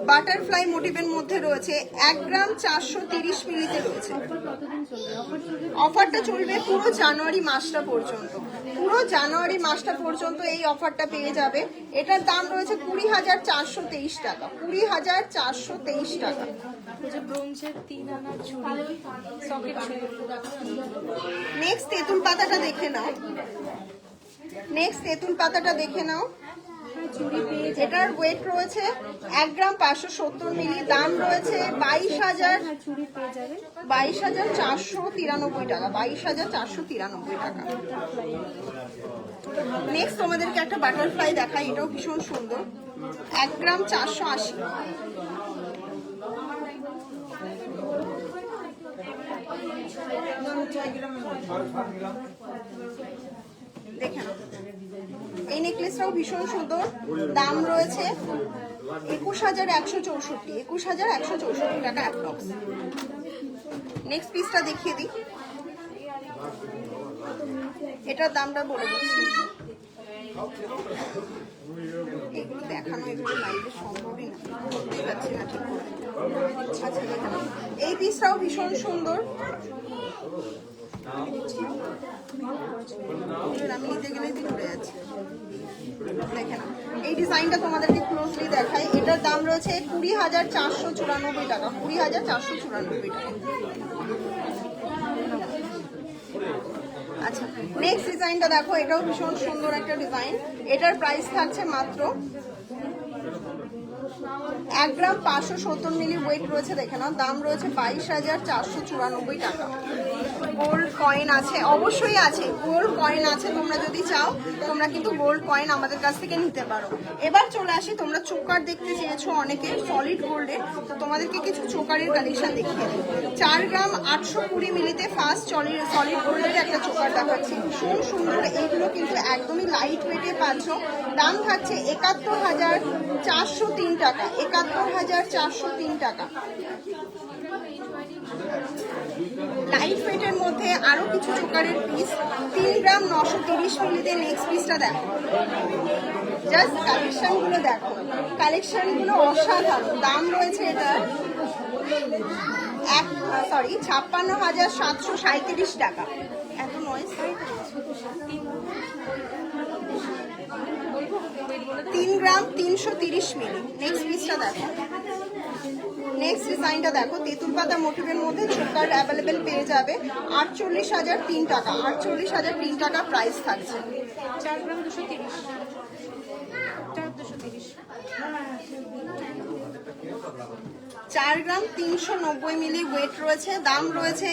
বাটারফ্লাই মোটিভের মধ্যে রয়েছে, 1 গ্রাম 430 মিলিতে রয়েছে। অফারটা চলবে পুরো জানুয়ারি মাসটা পর্যন্ত। পুরো জানুয়ারি মাসটা পর্যন্ত এই অফারটা পেয়ে যাবে। এটার দাম রয়েছে 20,423 টাকা। 20,423 টাকা। নেক্সট তেঁতুল পাতাটা দেখে নাও। এটার ওয়েট রয়েছে 1 গ্রাম 570 মিলি। দাম রয়েছে 22,493 টাকা। 22,493 টাকা। নেক্সট তোমাদেরকে একটা বাটারফ্লাই দেখাই, এটাও ভীষণ সুন্দর। 1 গ্রাম 480। দেখে নাও, এই নেকলেসটাও ভীষণ সুন্দর। দাম রয়েছে 21,164। 21,164 টাকা অ্যাপ্রক্স। নেক্সট পিসটা দেখিয়ে দিই, এটার দামটা বলে দিচ্ছি। এগুলো দেখানো এগুলো লাইভে সম্ভবই না, বুঝতেই পারছি না ঠিক করে। আচ্ছা দেখে নাও, এই পিসটাও ভীষণ সুন্দর। আমি নিতে গেলেই দিন উড়ে যাচ্ছে। দেখে না, এই ডিজাইনটা তোমাদেরকে ক্লোজলি দেখাই। এটার দাম রয়েছে 20,494 টাকা। 20,494 টাকা। আচ্ছা নেক্সট ডিজাইনটা দেখো, এটাও ভীষণ সুন্দর একটা ডিজাইন। এটার প্রাইস থাকছে মাত্র 1 গ্রাম 570 মিলি ওয়েট রয়েছে দেখে নাও। দাম রয়েছে 22,494 টাকা। গোল্ড কয়েন আছে, অবশ্যই আছে, গোল্ড কয়েন আছে। তোমরা যদি চাও তোমরা কিন্তু গোল্ড কয়েন আমাদের কাছ থেকে নিতে পারো। এবার চলে আসি, তোমরা চোকার দেখতে চেয়েছো অনেকে সলিড গোল্ডের, তো তোমাদেরকে কিছু চোকারের কালেকশন দেখিয়ে দিই। 4 গ্রাম 820 মিলিতে ফার্স্ট সলিড গোল্ডের একটা চোকার দেখাচ্ছি, ভীষণ সুন্দর। এইগুলো কিন্তু একদমই লাইট ওয়েটে পাচ্ছ। দাম থাকছে 71,403 টাকা। 71,403 টাকা। লাইট ওয়েটের মধ্যে আরো কিছু চোকারের পিস, 3 গ্রাম 930 মিলিতে নেক্সট পিসটা দেখো। জাস্ট কালেকশনগুলো দেখো, কালেকশনগুলো অসাধারণ। দাম রয়েছে এটার 56,737 টাকা। এত নয়েজ। 3 গ্রাম 330 মিলি। নেক্সট পিসটা দেখো। নেক্সট ডিজাইনটা দেখো, তেঁতুল পাতা মোটিভের মধ্যে চোকার অ্যাভেলেবেল পেয়ে যাবে। 48,003 টাকা। 48,003 টাকা প্রাইস থাকছে। 4 গ্রাম 230। 4 গ্রাম 390 মিলি ওয়েট রয়েছে। দাম রয়েছে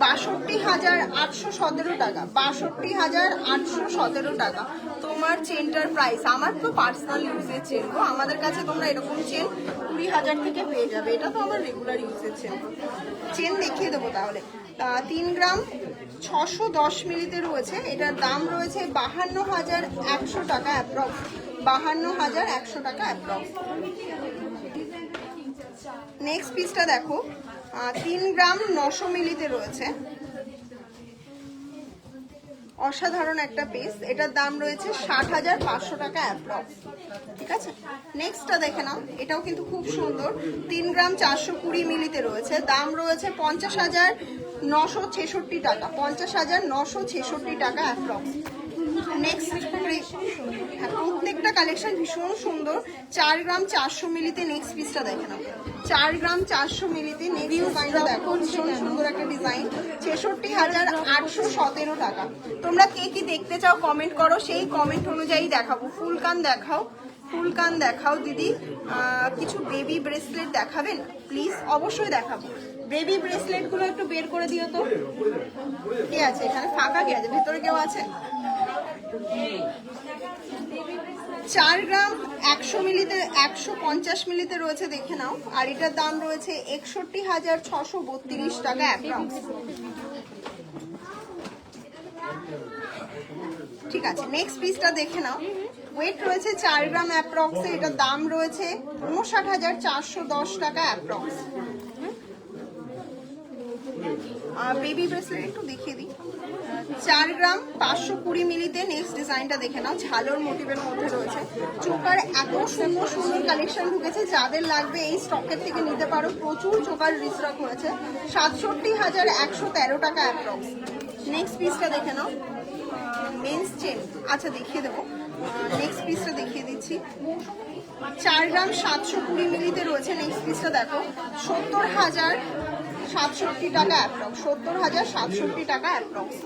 62,817 টাকা। 62,817 টাকা। তোমার চেনটার প্রাইস, আমার তো পার্সোনাল ইউজের চেন গো, আমাদের কাছে তোমরা এরকম চেন 20,000 থেকে পেয়ে যাবে। এটা তো আমার রেগুলার ইউজের চেন। চেন দেখিয়ে দেবো তাহলে। 3 গ্রাম 610 মিলিতে রয়েছে। এটার দাম রয়েছে 52,100 টাকা অ্যাপ্রক্স। 52,100 টাকা অ্যাপ্রক্স। নেক্সট পিসটা দেখো, 3 গ্রাম 900 মিলিতে রয়েছে। অসাধারণ একটা পিস। এটার দাম রয়েছে 60,500 টাকা অ্যাপ্রক্স, ঠিক আছে। নেক্সটটা দেখে নাও, এটাও কিন্তু খুব সুন্দর, 3 গ্রাম 420 মিলিতে রয়েছে, দাম রয়েছে 50,966 টাকা, 50,966 টাকা অ্যাপ্রক্স। নেক্সট প্রত্যেকটা কালেকশন ভীষণ সুন্দর। 4 গ্রাম 400 মিলিতে নেক্সট পিসটা দেখে নাও, 4 গ্রাম 400 মিলিতে নেক্সট ডিজাইনটা দেখো, ভীষণ সুন্দর একটা ডিজাইন, 66,817 টাকা। তোমরা কে কি দেখতে চাও কমেন্ট করো, সেই কমেন্ট অনুযায়ী দেখাবো। ফুল কান দেখাও, ফুল কান দেখাও দিদি। কিছু বেবি ব্রেসলেট দেখাবেন প্লিজ? অবশ্যই দেখাবো। বেবি ব্রেসলেট গুলো একটু বের করে দিও তো। কে আছে এখানে? ফাঁকা কে আছে? ভেতরে কেউ আছে? 4 গ্রাম 100 মিলিতে 150 মিলিতে রয়েছে, দেখে নাও। আর এটার দাম রয়েছে 61,632 টাকা অ্যাপ্রক্স, ঠিক আছে। নেক্সট পিসটা দেখে নাও, ওয়েট রয়েছে 4 গ্রাম অ্যাপ্রক্সে, এটার দাম রয়েছে 59,410 টাকা অ্যাপ্রক্স। বেবি ব্রেসলেট একটু দেখিয়ে দিই, 4 গ্রাম 520 মিলিতে নেক্সট ডিজাইনটা দেখে নাও, ঝালোর মোটিভের মধ্যে রয়েছে। চোকার এত সুন্দর সুন্দর কালেকশন ঢুকেছে, যাদের লাগবে এই স্টকের থেকে নিতে পারো, প্রচুর চোকার রিস্টক হয়েছে। 67,113 টাকা অ্যাপ্রক্স। নেক্সট পিসটা দেখে নাও, মেন্স চেন, আচ্ছা দেখিয়ে দেবো। নেক্সট পিসটা দেখিয়ে দিচ্ছি, 4 গ্রাম 720 মিলিতে রয়েছে। নেক্সট পিসটা দেখো, 70,067 টাকা অ্যাপ্রক্স, 70,067 টাকা অ্যাপ্রক্স।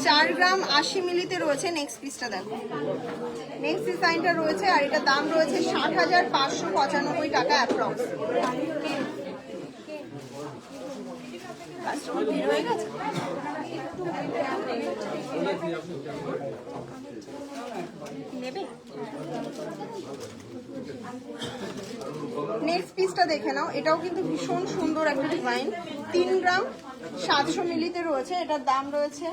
4 গ্রাম 80 মিলিতে রয়েছে। নেক্সট পিসটা দেখো, নেক্সট ডিজাইনটা রয়েছে, আর এটার দাম রয়েছে 60,595 টাকা অ্যাপ্রক্স। কাস্টমার ভিড় হয়ে গেছে। নেবে? নেক্সট পিসটা দেখে নাও, এটাও কিন্তু ভীষণ সুন্দর একটা ডিজাইন, 3 গ্রাম 700 মিলিতে রয়েছে, এটার দাম রয়েছে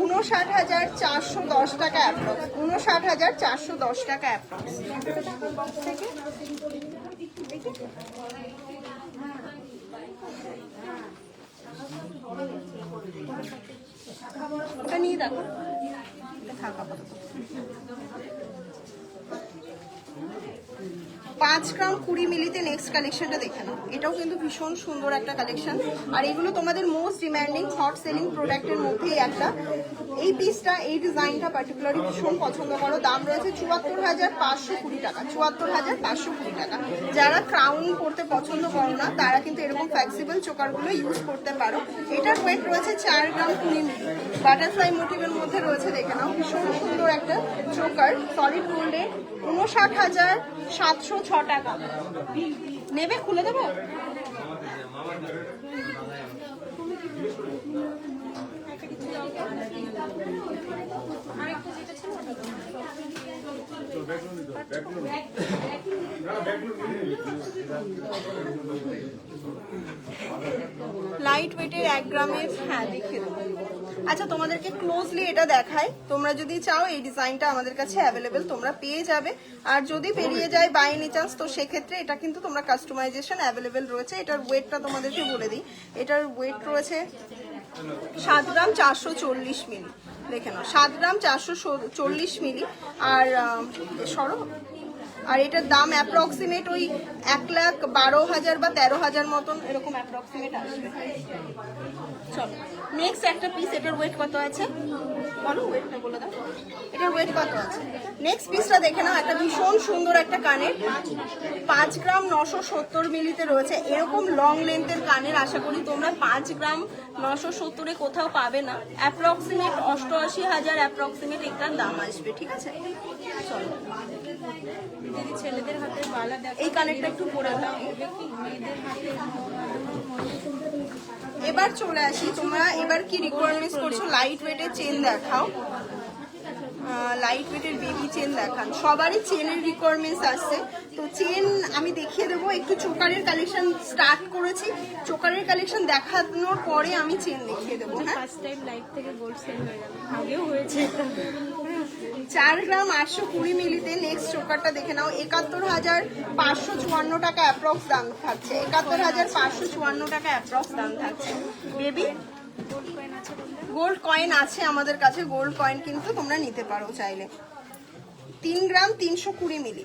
59,410 টাকা অ্যাপ্রক্স, 59,410 টাকা অ্যাপ্রক্স। ওটা নিয়ে দেখো, থাকা 5 গ্রাম 20 মিলিতে নেক্সট কালেকশনটা দেখে নাও, এটাও কিন্তু ভীষণ সুন্দর একটা কালেকশন। আর এগুলো তোমাদের মোস্ট ডিমান্ডিং হট সেলিং প্রোডাক্টের মধ্যেই একটা। এই পিসটা, এই ডিজাইনটা পার্টিকুলারলি ভীষণ পছন্দ করো, দাম রয়েছে 74,520 টাকা, 74,520 টাকা। যারা ক্রাউন করতে পছন্দ করো না, তারা কিন্তু এরকম ফ্লেক্সিবল চোকারগুলো ইউজ করতে পারো। এটার ওয়েট রয়েছে 4 গ্রাম 20 মিলি, বাটারফ্লাই মোটিভের মধ্যে রয়েছে, দেখে নাও, ভীষণ সুন্দর একটা চোকার, সলিড গোল্ডে, 59,706 টাকা। নেবে? খুলে দেবো? লাইট ওয়েটের 1 গ্রামের, হ্যাঁ দেখিয়ে দেবো। আচ্ছা তোমাদেরকে ক্লোজলি এটা দেখায়, তোমরা যদি চাও এই ডিজাইনটা আমাদের কাছে অ্যাভেলেবেল তোমরা পেয়ে যাবে। আর যদি পেরিয়ে যায় বাই এনি চান্স, তো সেক্ষেত্রে এটা কিন্তু তোমরা কাস্টমাইজেশন অ্যাভেলেবেল রয়েছে। এটার ওয়েটটা তোমাদেরকে বলে দিই, এটার ওয়েট রয়েছে 7 গ্রাম 440 মিলি, দেখে নাও, 7 গ্রাম 440 মিলি। আর সরো, আর এটার দাম অ্যাপ্রক্সিমেট ওই 1,12,000 বা 13,000 মতন এরকম অ্যাপ্রক্সিমেট আসবে। চলো নেক্সট একটা পিস, এটার ওয়েট কত আছে বলো, ওয়েটটা বলে দাও, এটার ওয়েট কত আছে। নেক্সট পিসটা দেখে নাও, একটা ভীষণ সুন্দর একটা কানের, 5 গ্রাম 970 মিলিতে রয়েছে। এরকম লং লেন্থের কানের আশা করি তোমরা 5 গ্রাম 970-এ কোথাও পাবে না। অ্যাপ্রক্সিমেট 88,000 অ্যাপ্রক্সিমেট এটার দাম আসবে, ঠিক আছে। চলো ছেলেদের হাতে বালা দেখো, এই কানেরটা একটু পরে দাও। এবার চলে আসি, তোমরা এবার কি রিকোয়ারমেন্টস করছো, লাইট ওয়েটের চেন দেখাও, লাইট ওয়েটের বেবি চেন দেখান। সবারই চেনের রিকোয়ারমেন্টস আসছে, তো চেন আমি দেখিয়ে দেবো। একটু চোকারের কালেকশন স্টার্ট করেছি, চোকারের কালেকশন দেখানোর পরে আমি চেন দেখিয়ে দেবো। হ্যাঁ, ফার্স্ট টাইম লাইভ থেকে গোল্ড সেল হয়ে গেল, আগেও হয়েছে। 4 গ্রাম 820 মিলিতে নেক্সট চোকারটা দেখে নাও। 71,554 টাকা অ্যাপ্রক্স দাম থাকছে। 71,554 টাকা অ্যাপ্রক্স দাম থাকছে। বেবি গোল্ড কয়েন আছে আমাদের কাছে, গোল্ড কয়েন কিন্তু তোমরা নিতে পারো চাইলে। 3 গ্রাম 320 মিলি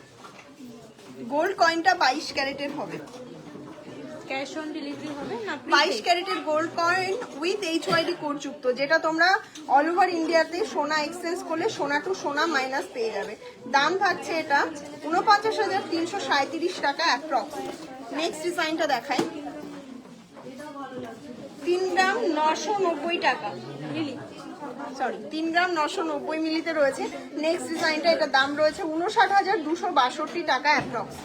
গোল্ড কয়েনটা 22 ক্যারেটের হবে। ক্যাশ অন ডেলিভারি হবে না? 22 ক্যারেটের gold coin with HYD code যুক্ত, যেটা তোমরা অল ওভার ইন্ডিয়াতে সোনা এক্সচেঞ্জ করলে সোনা টু সোনা মাইনাস পেয়ে যাবে। দাম থাকছে এটা 49,337 টাকা অ্যাপ্রক্স। নেক্সট ডিজাইনটা দেখাই। 3 গ্রাম 990 টাকা মিলি, সরি 3 গ্রাম 990 মিলিতে রয়েছে। নেক্সট ডিজাইনটা, এটা দাম রয়েছে 59,262 টাকা অ্যাপ্রক্স।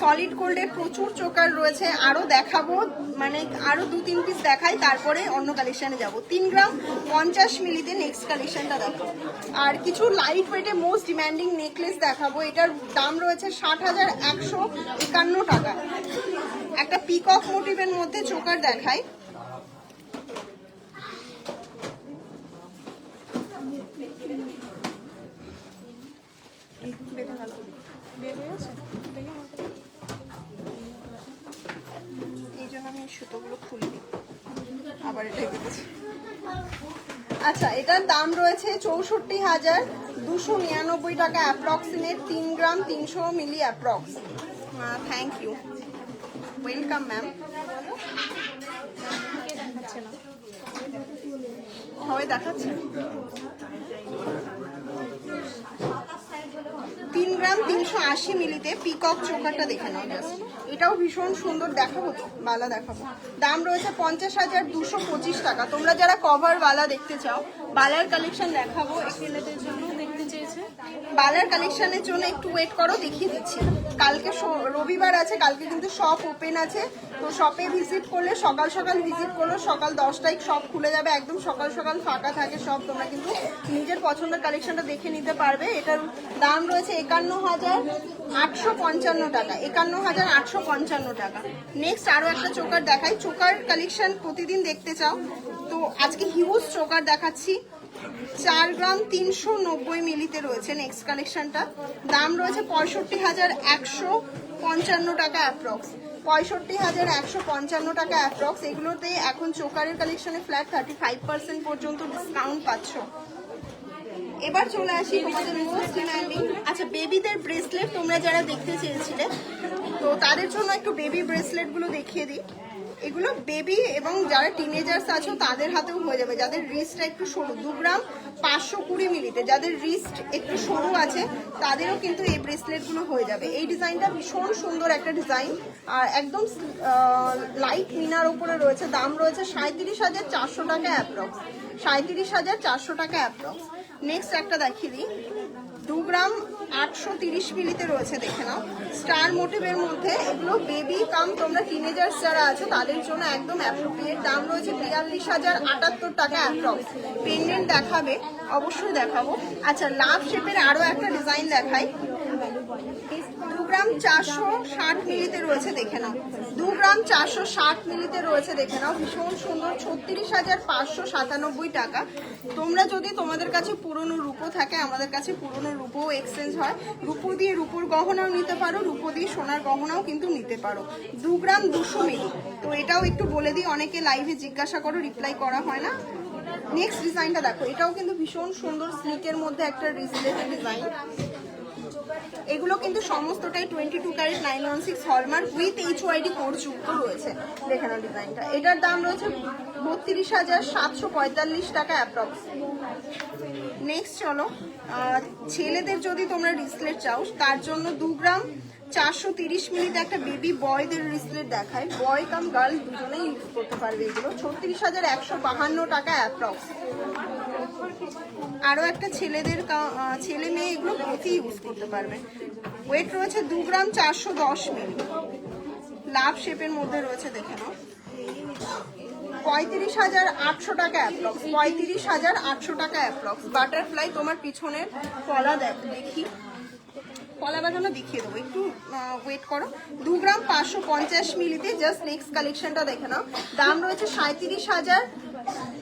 সলিড গোল্ডের প্রচুর চোকার রয়েছে, আরো দেখাবো, মানে আরো 2-3 পিস দেখাই, তারপরে অন্য কালেকশনে যাব। 3 গ্রাম 50 মিলিতে নেক্সট কালেকশনটা দেখো। আর কিছু লাইট ওয়েটে মোস্ট ডিমান্ডিং নেকলেস দেখাবো। এটার দাম রয়েছে 60,151 টাকা। একটা পিকক মোটিভের মধ্যে চোকার দেখাই। এই জন্য আমি সুতোগুলো খুলে দিই, আবার এটাই বেঁধেছি। আচ্ছা, এটার দাম রয়েছে 64,299 টাকা approximate. 3 gram 300 milli approx. Thank you, welcome ma'am. হয় দেখাচ্ছে। 3 গ্রাম 380 মিলিতে পিকক চোকারটা দেখে নাও জাস্ট। এটাও ভীষণ সুন্দর, দেখাবো তো বালা দেখাবো। দাম রয়েছে 50,225 টাকা। তোমরা যারা কভার বালা দেখতে চাও, বালার কালেকশন দেখাবো। ছেলেদের জন্য দেখতে চেয়েছে, বালার কালেকশনের জন্য একটু ওয়েট করো, দেখিয়ে দিচ্ছি। কালকে রবিবার আছে, কালকে কিন্তু শপ ওপেন আছে। তো শপে ভিজিট করলে, সকাল সকাল ভিজিট করলো, সকাল 10টায় শপ খুলে যাবে, একদম সকাল সকাল ফাঁকা থাকে সব। তোমরা কিন্তু নিজের পছন্দের কালেকশনটা দেখে নিতে পারবে। এটার দাম রয়েছে 51,855 টাকা। 51,855 টাকা। নেক্সট আরো একটা চোকার দেখাই। চোকার কালেকশন প্রতিদিন দেখতে চাও তো আজকে হিউজ চোকার দেখাচ্ছি। 4 গ্রাম 390 মিলিতে রয়েছে নেক্সট কালেকশনটা। দাম রয়েছে 65,155 টাকা অ্যাপ্রক্স। 65,155 টাকা অ্যাপ্রক্স। এগুলোতে এখন চোকারের কালেকশনে ফ্ল্যাট 35% পর্যন্ত ডিসকাউন্ট পাচ্ছ। এবার চলে আসি তোমাদের মোস্ট ডিমান্ডিং। আচ্ছা, বেবিদের ব্রেসলেট তোমরা যারা দেখতে চেয়েছিলে, তো তাদের জন্য একটু বেবি ব্রেসলেট গুলো দেখিয়ে দিই। এগুলো বেবি এবং যারা টিনেজার্স আছো তাদের হাতেও হয়ে যাবে, যাদের রিস্টটা একটু সরু। 2 গ্রাম 520 মিলিতে যাদের রিস্ট একটু সরু আছে তাদেরও কিন্তু এই ব্রেসলেট গুলো হয়ে যাবে। এই ডিজাইনটা ভীষণ সুন্দর একটা ডিজাইন, আর একদম লাইট মিনার উপরে রয়েছে। দাম রয়েছে 37,400 টাকা অ্যাপ্রক্স। 37,400 টাকা অ্যাপ্রক্স। নেক্সট একটা দেখিয়ে দিই। 2 গ্রাম 830 মিলিতে রয়েছে, দেখে নাও। স্টার মোটিভের মধ্যে এগুলো বেবি কাম তোমরা টিনেজার্স যারা আছো তাদের জন্য একদম অ্যাপ্রোপ্রিয়েট। দাম রয়েছে 42,078 টাকা অ্যাপ্রক্স। পেন্ডেন্ট দেখাবে, অবশ্যই দেখাবো। আচ্ছা, লাভ শেপের আরো একটা ডিজাইন দেখাই। 2 গ্রাম 460 মিলিতে রয়েছে, দেখে নাও। 2 গ্রাম 460 মিলিতে রয়েছে, দেখে নাও। ভীষণ সুন্দর, 36,597 টাকা। তোমরা যদি তোমাদের কাছে পুরনো রূপো থাকে, আমাদের কাছে পুরনো রূপো এক্সচেঞ্জ হয়। রূপো দিয়ে রূপোর গহনাও নিতে পারো, রূপো দিয়ে সোনার গহনাও কিন্তু নিতে পারো। 2 গ্রাম 200 মিলি। তো এটাও একটু বলে দিই, অনেকে লাইভে জিজ্ঞাসা করো, রিপ্লাই করা হয় না। নেক্সট ডিজাইনটা দেখো, এটাও কিন্তু ভীষণ সুন্দর স্লিকের মধ্যে একটা রিজলেটেড ডিজাইন। এগুলো কিন্তু সমস্তটাই 22 carat 916 hallmark with HYD code যুক্ত রয়েছে। দেখে নাও ডিজাইনটা। এটার দাম রয়েছে 32,745 টাকা অ্যাপ্রক্স। নেক্সট চলো, ছেলেদের যদি তোমরা রিসলেট চাও তার জন্য 2 গ্রাম 430 মিলিতে একটা বেবি বয়দের রিসলেট দেখায়। বয় কাম গার্ল দুজনেই ইউজ করতে পারবে এগুলো। 36,152 টাকা অ্যাপ্রক্স। আরো একটা ছেলেদের ছেলে মেয়ে এগুলো প্রতি ইউজ করতে পারবে। ওয়েট রয়েছে 2 গ্রাম 410 মিলি। লাভ শেপের মধ্যে রয়েছে, দেখে নাও। 35,800 টাকা অ্যাপ্রক্স। 35,800 টাকা অ্যাপ্রক্স। বাটারফ্লাই তোমার পিছনের কলা দেখি, কলা বাঁধানো দেখিয়ে দেবো, একটু ওয়েট করো। 2 গ্রাম 550 মিলিতে জাস্ট নেক্সট কালেকশনটা দেখে নাও। দাম রয়েছে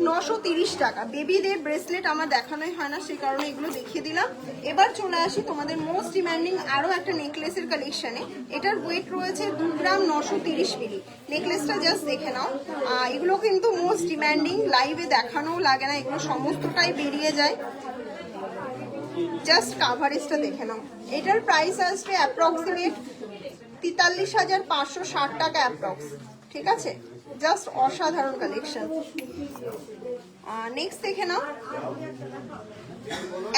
930 টাকা। বেবিদের ব্রেসলেট আমার দেখানোই হয় না, সেই কারণে এগুলো দেখিয়ে দিলাম। এবার চলে আসি তোমাদের মোস্ট ডিমান্ডিং আরও একটা নেকলেসের কালেকশনে। এটার ওয়েট রয়েছে 2 গ্রাম 930 মিলি। নেকলেসটা জাস্ট দেখে নাও। এগুলো কিন্তু মোস্ট ডিমান্ডিং, লাইভে দেখানোও লাগে না, এগুলো সমস্তটাই বেরিয়ে যায়। জাস্ট কাভারেজটা দেখে নাও। এটার প্রাইস আসবে অ্যাপ্রক্সিমেট 43,560 টাকা অ্যাপ্রক্স, ঠিক আছে? জাস্ট অসাধারণ কালেকশন। নেক্সট দেখে নাও,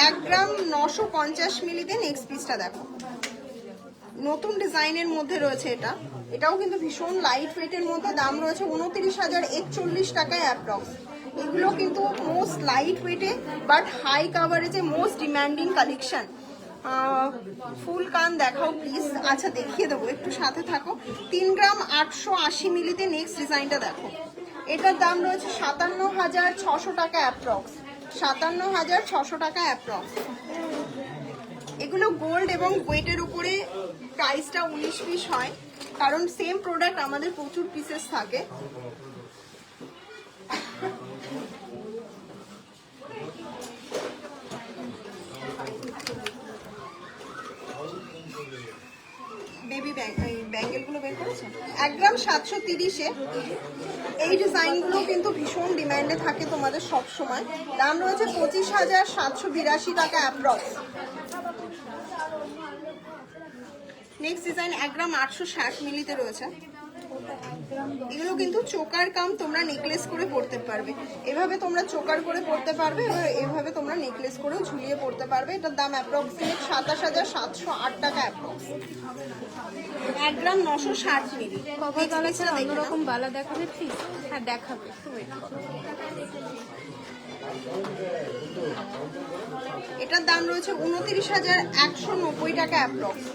1 গ্রাম 950 মিলিতে নেক্সট পিসটা দেখো। নতুন ডিজাইনের মধ্যে রয়েছে এটা, এটাও কিন্তু ভীষণ লাইট ওয়েটের মধ্যে। দাম রয়েছে 29,041 টাকায় অ্যাপ্রক্স। এগুলো কিন্তু মোস্ট লাইট ওয়েটে বাট হাই কাভারেজে মোস্ট ডিমান্ডিং কালেকশন। ফুল কান দেখাও প্লিজ। আচ্ছা দেখিয়ে দেবো, একটু সাথে থাকো। 3 গ্রাম 880 মিলিতে নেক্সট ডিজাইনটা দেখো। এটার দাম রয়েছে 57,600 টাকা অ্যাপ্রক্স। 57,600 টাকা অ্যাপ্রক্স। এগুলো গোল্ড এবং ওয়েটের উপরে প্রাইসটা 19 পিস হয়, কারণ সেম প্রোডাক্ট আমাদের প্রচুর পিসেস থাকে। বেবি ব্যাঙ্গেলগুলো বের করেছে 1 গ্রাম 730-এ। এই ডিজাইনগুলো কিন্তু ভীষণ ডিমান্ডে থাকে তোমাদের সব সময়। দাম রয়েছে 25,782 টাকা অ্যাপ্রক্স। নেক্সট ডিজাইন 1 গ্রাম 860 মিলিতে রয়েছে। এগুলো কিন্তু চোকার কাম তোমরা নেকলেস করে পরতে পারবে। এভাবে তোমরা চোকার করে পরতে পারবে, এবার এভাবে তোমরা নেকলেস করেও ঝুলিয়ে পরতে পারবে। এটার দাম অ্যাপ্রক্সিমেট 27,708 টাকা অ্যাপ্রক্স। 1 গ্রাম 960 মিলি। কভার বালা ছাড়া অন্যরকম বালা দেখাবে প্লিজ? হ্যাঁ দেখাবে, একটু ওয়েট করো। এটার দাম রয়েছে 29,190 টাকা অ্যাপ্রক্স।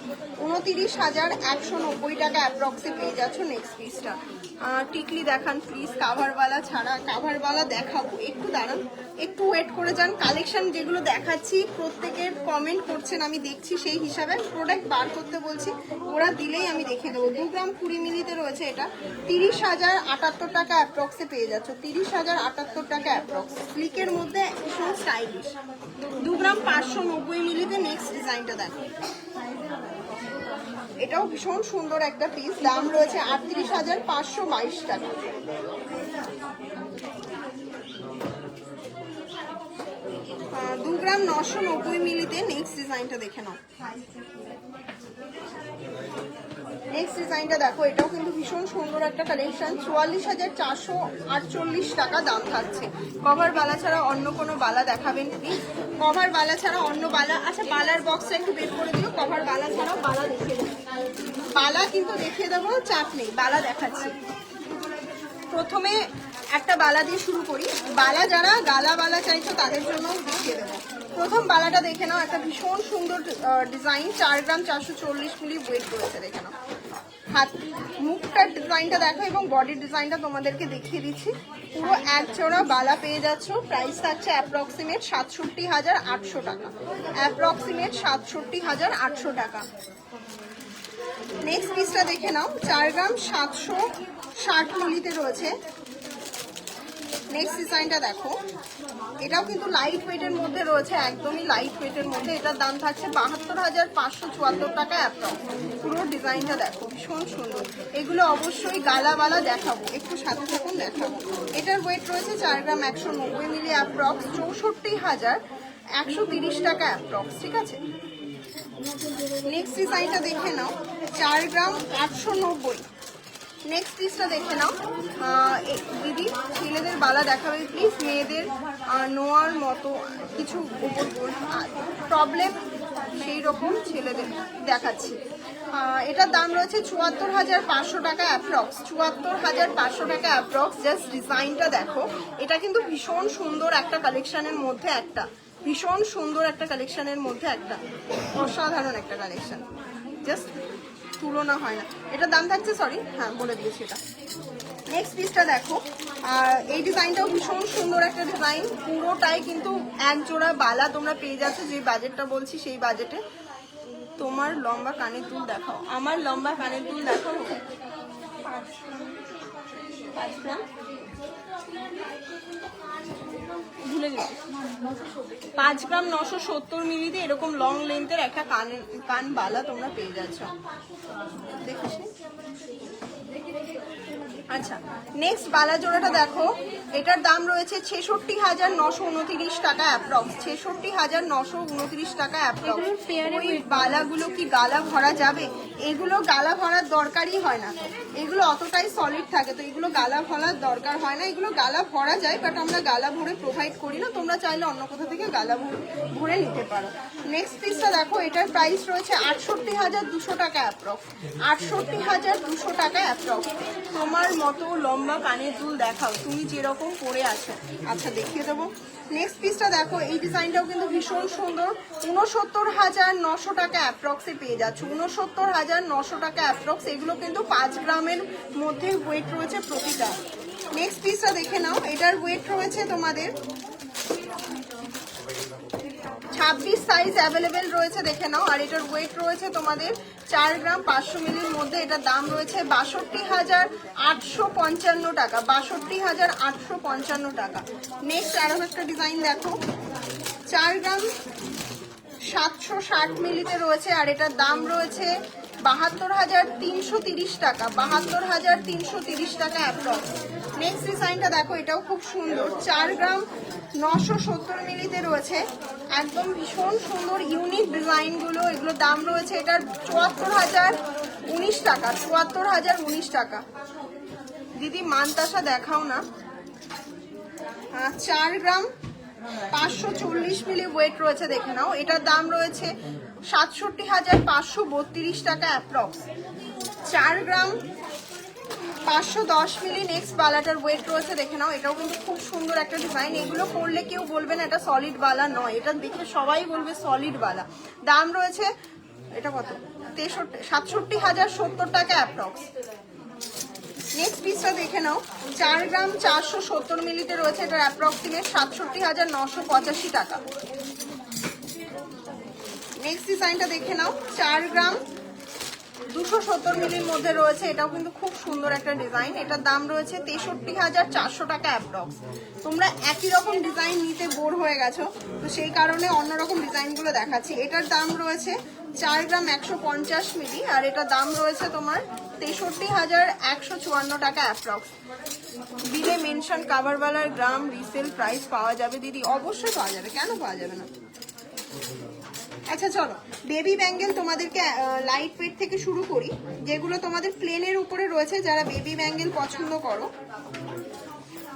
29,190 টাকা অ্যাপ্রক্সে পেয়ে যাচ্ছ নেক্সট পিসটা। টিকলি দেখান প্লিজ, কাভারওয়ালা ছাড়া। কাভারওয়ালা দেখাবো, একটু দাঁড়ান, একটু ওয়েট করে যান। কালেকশন যেগুলো দেখাচ্ছি প্রত্যেকের কমেন্ট করছেন, আমি দেখছি, সেই হিসাবে প্রোডাক্ট বার করতে বলছি, ওরা দিলেই আমি দেখিয়ে দেবো। 2 গ্রাম 20 মিলিতে রয়েছে এটা। 30,078 টাকা অ্যাপ্রক্সে পেয়ে যাচ্ছ। 30,078 টাকা অ্যাপ্রক্স। স্লিকের মধ্যে ভীষণ স্টাইলিশ। 2 গ্রাম 590 মিলিতে নেক্সট ডিজাইনটা দেখো। এটাও ভীষণ সুন্দর একটা পিস। দাম রয়েছে 38,522 টাকা। 2 গ্রাম 990 মিলিতে নেক্সট ডিজাইনটা দেখে নাও। নেক্সট ডিজাইনটা দেখো, এটাও কিন্তু ভীষণ সুন্দর একটা কালেকশন। 44,448 টাকা দাম থাকছে। কভার বালা ছাড়া অন্য কোনো বালা দেখাবেন প্লিজ? কভার বালা ছাড়া অন্য বালা। আচ্ছা বালার বক্সটা একটু বের করে দিও। কভার বালা ছাড়াও বালা দেখিয়ে দেবো। বালা কিন্তু দেখিয়ে দেবো, চাপ নেই, বালা দেখাচ্ছি। প্রথমে একটা বালা দিয়ে শুরু করি। বালা যারা গালা বালা চাইছো তাদের জন্য দেখিয়ে দেবো। প্রথম বালাটা দেখে নাও, একটা ভীষণ সুন্দর ডিজাইন। 4 গ্রাম 440 মিলি ওয়েট রয়েছে, দেখে নাও। হাত মুখটার ডিজাইনটা দেখো এবং বডির ডিজাইনটা তোমাদেরকে দেখিয়ে দিচ্ছি। পুরো এক জোড়া বালা পেয়ে যাচ্ছ। প্রাইস থাকছে অ্যাপ্রক্সিমেট 67,800 টাকা। অ্যাপ্রক্সিমেট 67,800 টাকা। নেক্সট পিসটা দেখে নাও, 4 গ্রাম 760 মিলিতে রয়েছে। নেক্সট ডিজাইনটা দেখো, এটাও কিন্তু লাইট ওয়েটের মধ্যে রয়েছে, একদমই লাইট ওয়েটের মধ্যে। এটার দাম থাকছে 72,574 টাকা অ্যাপ্রক্স। পুরো ডিজাইনটা দেখো, ভীষণ সুন্দর। এগুলো অবশ্যই গালাওয়ালা দেখাবো, একটু সাথে থাকুন দেখাবো। এটার ওয়েট রয়েছে 4 গ্রাম 190 মিলি অ্যাপ্রক্স। 64,130 টাকা অ্যাপ্রক্স, ঠিক আছে? নেক্সট ডিজাইনটা দেখে নাও, 4 গ্রাম 890। নেক্সট পিসটা দেখে নাও। দিদি ছেলেদের বালা দেখাবে প্লিজ? মেয়েদের নোয়ার মতো কিছু উপর প্রবলেম সেই রকম ছেলেদের দেখাচ্ছি। এটার দাম রয়েছে 74,500 টাকা অ্যাপ্রক্স। 74,500 টাকা অ্যাপ্রক্স। জাস্ট ডিজাইনটা দেখো, এটা কিন্তু ভীষণ সুন্দর একটা কালেকশনের মধ্যে একটা, ভীষণ সুন্দর একটা কালেকশনের মধ্যে একটা, অসাধারণ একটা কালেকশন, জাস্ট তুলনা হয় না। এটার দাম থাকছে, সরি হ্যাঁ বলে দিয়েছি এটা। নেক্সট পিসটা দেখো, আর এই ডিজাইনটাও ভীষণ সুন্দর একটা ডিজাইন। পুরোটাই কিন্তু এক জোড়া বালা তোমরা পেয়ে যাচ্ছ। যে বাজেটটা বলছি সেই বাজেটে। তোমার লম্বা কানের দুল দেখাও। আমার লম্বা কানের দুল দেখাও। 5 গ্রাম 5 গ্রাম 970 মিলিতে এরকম লং লেন্থের একটা কান বালা তোমরা পেয়ে যাচ্ছ। দেখিস আচ্ছা, নেক্সট বালা জোড়াটা দেখো, এটার দাম রয়েছে 66,929 টাকা অ্যাপ্রক্স। 66,929 টাকা অ্যাপ্রক্স। ওই বালাগুলো কি গালা ভরা যাবে? এগুলো গালা ভরার দরকারই হয় না, এগুলো অতটাই সলিড থাকে, তো এগুলো গালা ভরার দরকার হয় না। এগুলো গালা ভরা যায়, বাট আমরা গালা ভরে প্রোভাইড করি না, তোমরা চাইলে অন্য কোথা থেকে গালা ভরে নিতে পারো। নেক্সট পিসটা দেখো, এটার প্রাইস রয়েছে 68,200 টাকা অ্যাপ্রক্স। 68,200 টাকা অ্যাপ্রক্স। তোমার মতো লম্বা কানের দুল দেখাও, তুমি যেরকম পরে আছো। আচ্ছা, দেখিয়ে দেবো। নেক্সট পিসটা দেখো, এই ডিজাইনটাও কিন্তু ভীষণ সুন্দর। 69,900 টাকা অ্যাপ্রক্সে পেয়ে যাচ্ছ। 69,900 টাকা অ্যাপ্রক্স। এগুলো কিন্তু 5 গ্রামের মধ্যে ওয়েট রয়েছে প্রতিটা। নেক্সট পিসটা দেখে নাও, এটার ওয়েট রয়েছে তোমাদের 26 সাইজ অ্যাভেলেবেল রয়েছে, দেখে নাও। আর এটার ওয়েট রয়েছে তোমাদের 4 গ্রাম 500 মিলির মধ্যে। এটার দাম রয়েছে 62,855 টাকা। 62,855 টাকা। নেক্সট আরো একটা ডিজাইন দেখো, 4 গ্রাম 760 মিলিতে রয়েছে, আর এটার দাম রয়েছে 72,330 টাকা। 72,330 টাকা অ্যাপ্রক্স। নেক্সট ডিজাইনটা দেখো, এটাও খুব সুন্দর। 4 গ্রাম 970 মিলিতে রয়েছে, একদম ভীষণ সুন্দর ইউনিক ডিজাইনগুলো। এগুলোর দাম রয়েছে এটার 74,019 টাকা। 74,019 টাকা। দিদি মানতাসা দেখাও না। 4 গ্রাম 540 মিলি ওয়েট রয়েছে, দেখে নাও। এটার দাম রয়েছে 67,532 টাকা অ্যাপ্রক্স। 4 গ্রাম 510 মিলি নেক্সট বালাটার ওয়েট রয়েছে, দেখে নাও। এটাও কিন্তু খুব সুন্দর একটা ডিজাইন। এগুলো পরলে কেউ বলবে না এটা সলিড বালা নয়, এটা দেখে সবাই বলবে সলিড বালা। দাম রয়েছে এটা কত, 67,070 টাকা অ্যাপ্রক্স। নেক্সট পিসটা দেখে নাও, 4 গ্রাম 470 মিলিতে রয়েছে, এটার অ্যাপ্রক্সিমেট 67,985 টাকা। নেক্সট ডিজাইনটা দেখে নাও, 4 গ্রাম 270 মিলির মধ্যে রয়েছে, এটাও কিন্তু খুব সুন্দর একটা ডিজাইন। এটার দাম রয়েছে 63,400 টাকা অ্যাপ্রক্স। তোমরা একই রকম ডিজাইন নিতে বোর হয়ে গেছো, তো সেই কারণে অন্যরকম ডিজাইনগুলো দেখাচ্ছি। এটার দাম রয়েছে 4 গ্রাম 150 মিলি, আর এটার দাম রয়েছে তোমার 63,154 টাকা অ্যাপ্রক্স। বিলে মেনশন কাভারওয়ালার গ্রাম রিসেল প্রাইস পাওয়া যাবে দিদি? অবশ্যই পাওয়া যাবে, কেন পাওয়া যাবে না। আচ্ছা চলো, বেবি ব্যাঙ্গেল তোমাদেরকে লাইট ওয়েট থেকে শুরু করি, যেগুলো তোমাদের প্লেনের উপরে রয়েছে। যারা বেবি ব্যাঙ্গেল পছন্দ করো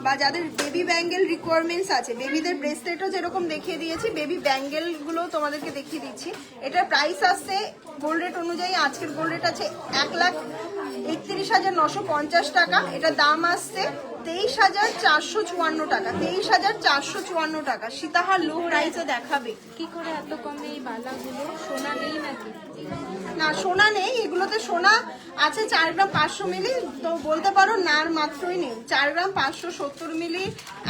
বা যাদের বেবি ব্যাঙ্গেল রিকোয়ারমেন্টস আছে, বেবিদের ব্রেসলেটও যেরকম দেখিয়ে দিয়েছি, বেবি ব্যাঙ্গেলগুলো তোমাদেরকে দেখিয়ে দিচ্ছি। এটার প্রাইস আসছে গোল্ড রেট অনুযায়ী, আজকের গোল্ড রেট আছে 1,31,950 টাকা। এটার দাম আসছে 23,454 টাকা। 23,454 টাকা। সীতাহার লো প্রাইসে দেখাবে। কি করে এত কমে এই বালাগুলো? সোনা নেই নাকি? না, সোনা নেই, এগুলোতে সোনা আছে 4 গ্রাম 500 মিলি, তো বলতে পারো নার মাত্রই নেই। 4 গ্রাম 570 মিলি।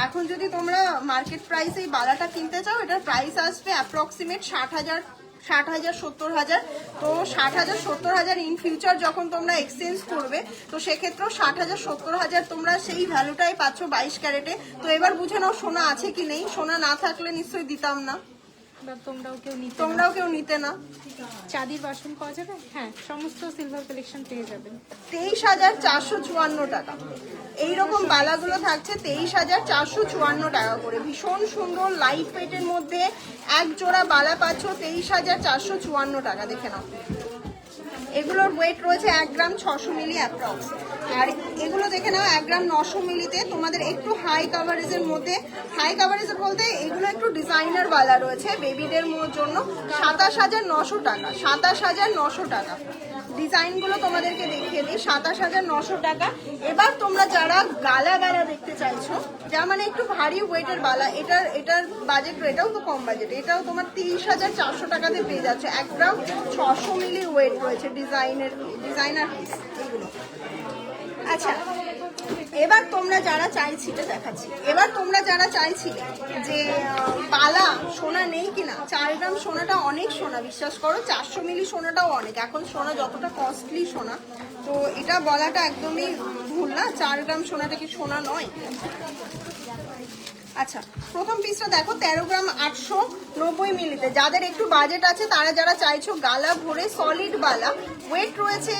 এখন যদি তোমরা মার্কেট প্রাইসে এই বালাটা কিনতে চাও, এটার প্রাইস আসবে অ্যাপ্রক্সিমেট 60,000, 70,000। তো 60,000, 70,000 ইন ফিউচার যখন তোমরা এক্সচেঞ্জ করবে, তো সেক্ষেত্রেও 60,000, 70,000 তোমরা সেই ভ্যালুটাই পাচ্ছ 22 ক্যারেটে। তো এবার বুঝে নাও সোনা আছে কি নেই। সোনা না থাকলে নিশ্চয়ই দিতাম না, তোমরাও কেউ নিতে না। চাঁদির বাসন পাওয়া যাবে? হ্যাঁ, সমস্ত সিলভার কালেকশন পেয়ে যাবেন। 23,454 টাকা। এইরকম বালাগুলো থাকছে 23,454 টাকা করে। ভীষণ সুন্দর লাইট ওয়েটের মধ্যে এক জোড়া বালা পাচ্ছ 23,454 টাকা। দেখে নাও, এগুলোর ওয়েট রয়েছে 1 গ্রাম 600 মিলি অ্যাপ্রক্স। আর এগুলো দেখে নাও 1 গ্রাম 900 মিলিতে তোমাদের একটু হাই কাভারেজের মধ্যে। হাই কাভারেজের বলতে এগুলো একটু ডিজাইনার বালা রয়েছে বেবিদের জন্য। 27,900 টাকা। 27,900 টাকা। ডিজাইনগুলো তোমাদেরকে দেখিয়ে দিই। 27,900 টাকা। এবার তোমরা যারা গালা বালা দেখতে চাইছো, যা মানে একটু ভারী ওয়েটের বালা, এটার বাজেট, এটাও তো কম বাজেট, এটাও তোমার 30,400 টাকাতে পেয়ে যাচ্ছে। 1 গ্রাম 600 মিলি ওয়েট রয়েছে, ডিজাইনার পিস এগুলো। আচ্ছা, এবার তোমরা যারা চাইছিলে দেখাচ্ছি, এবার তোমরা যারা চাইছিলে যে বালা সোনা নেই কিনা, 4 গ্রাম সোনাটা অনেক সোনা, বিশ্বাস করো। 400 মিলি সোনাটাও অনেক। এখন সোনা যতটা কস্টলি সোনা, তো এটা বলাটা একদমই ভুল না। 4 গ্রাম সোনাটা কি সোনা নয়? আচ্ছা, প্রথম পিসটা দেখো 13 গ্রাম 890 মিলিতে। যাদের একটু বাজেট আছে তারা যারা চাইছো গালা ভরে সলিড বালা, ওয়েট রয়েছে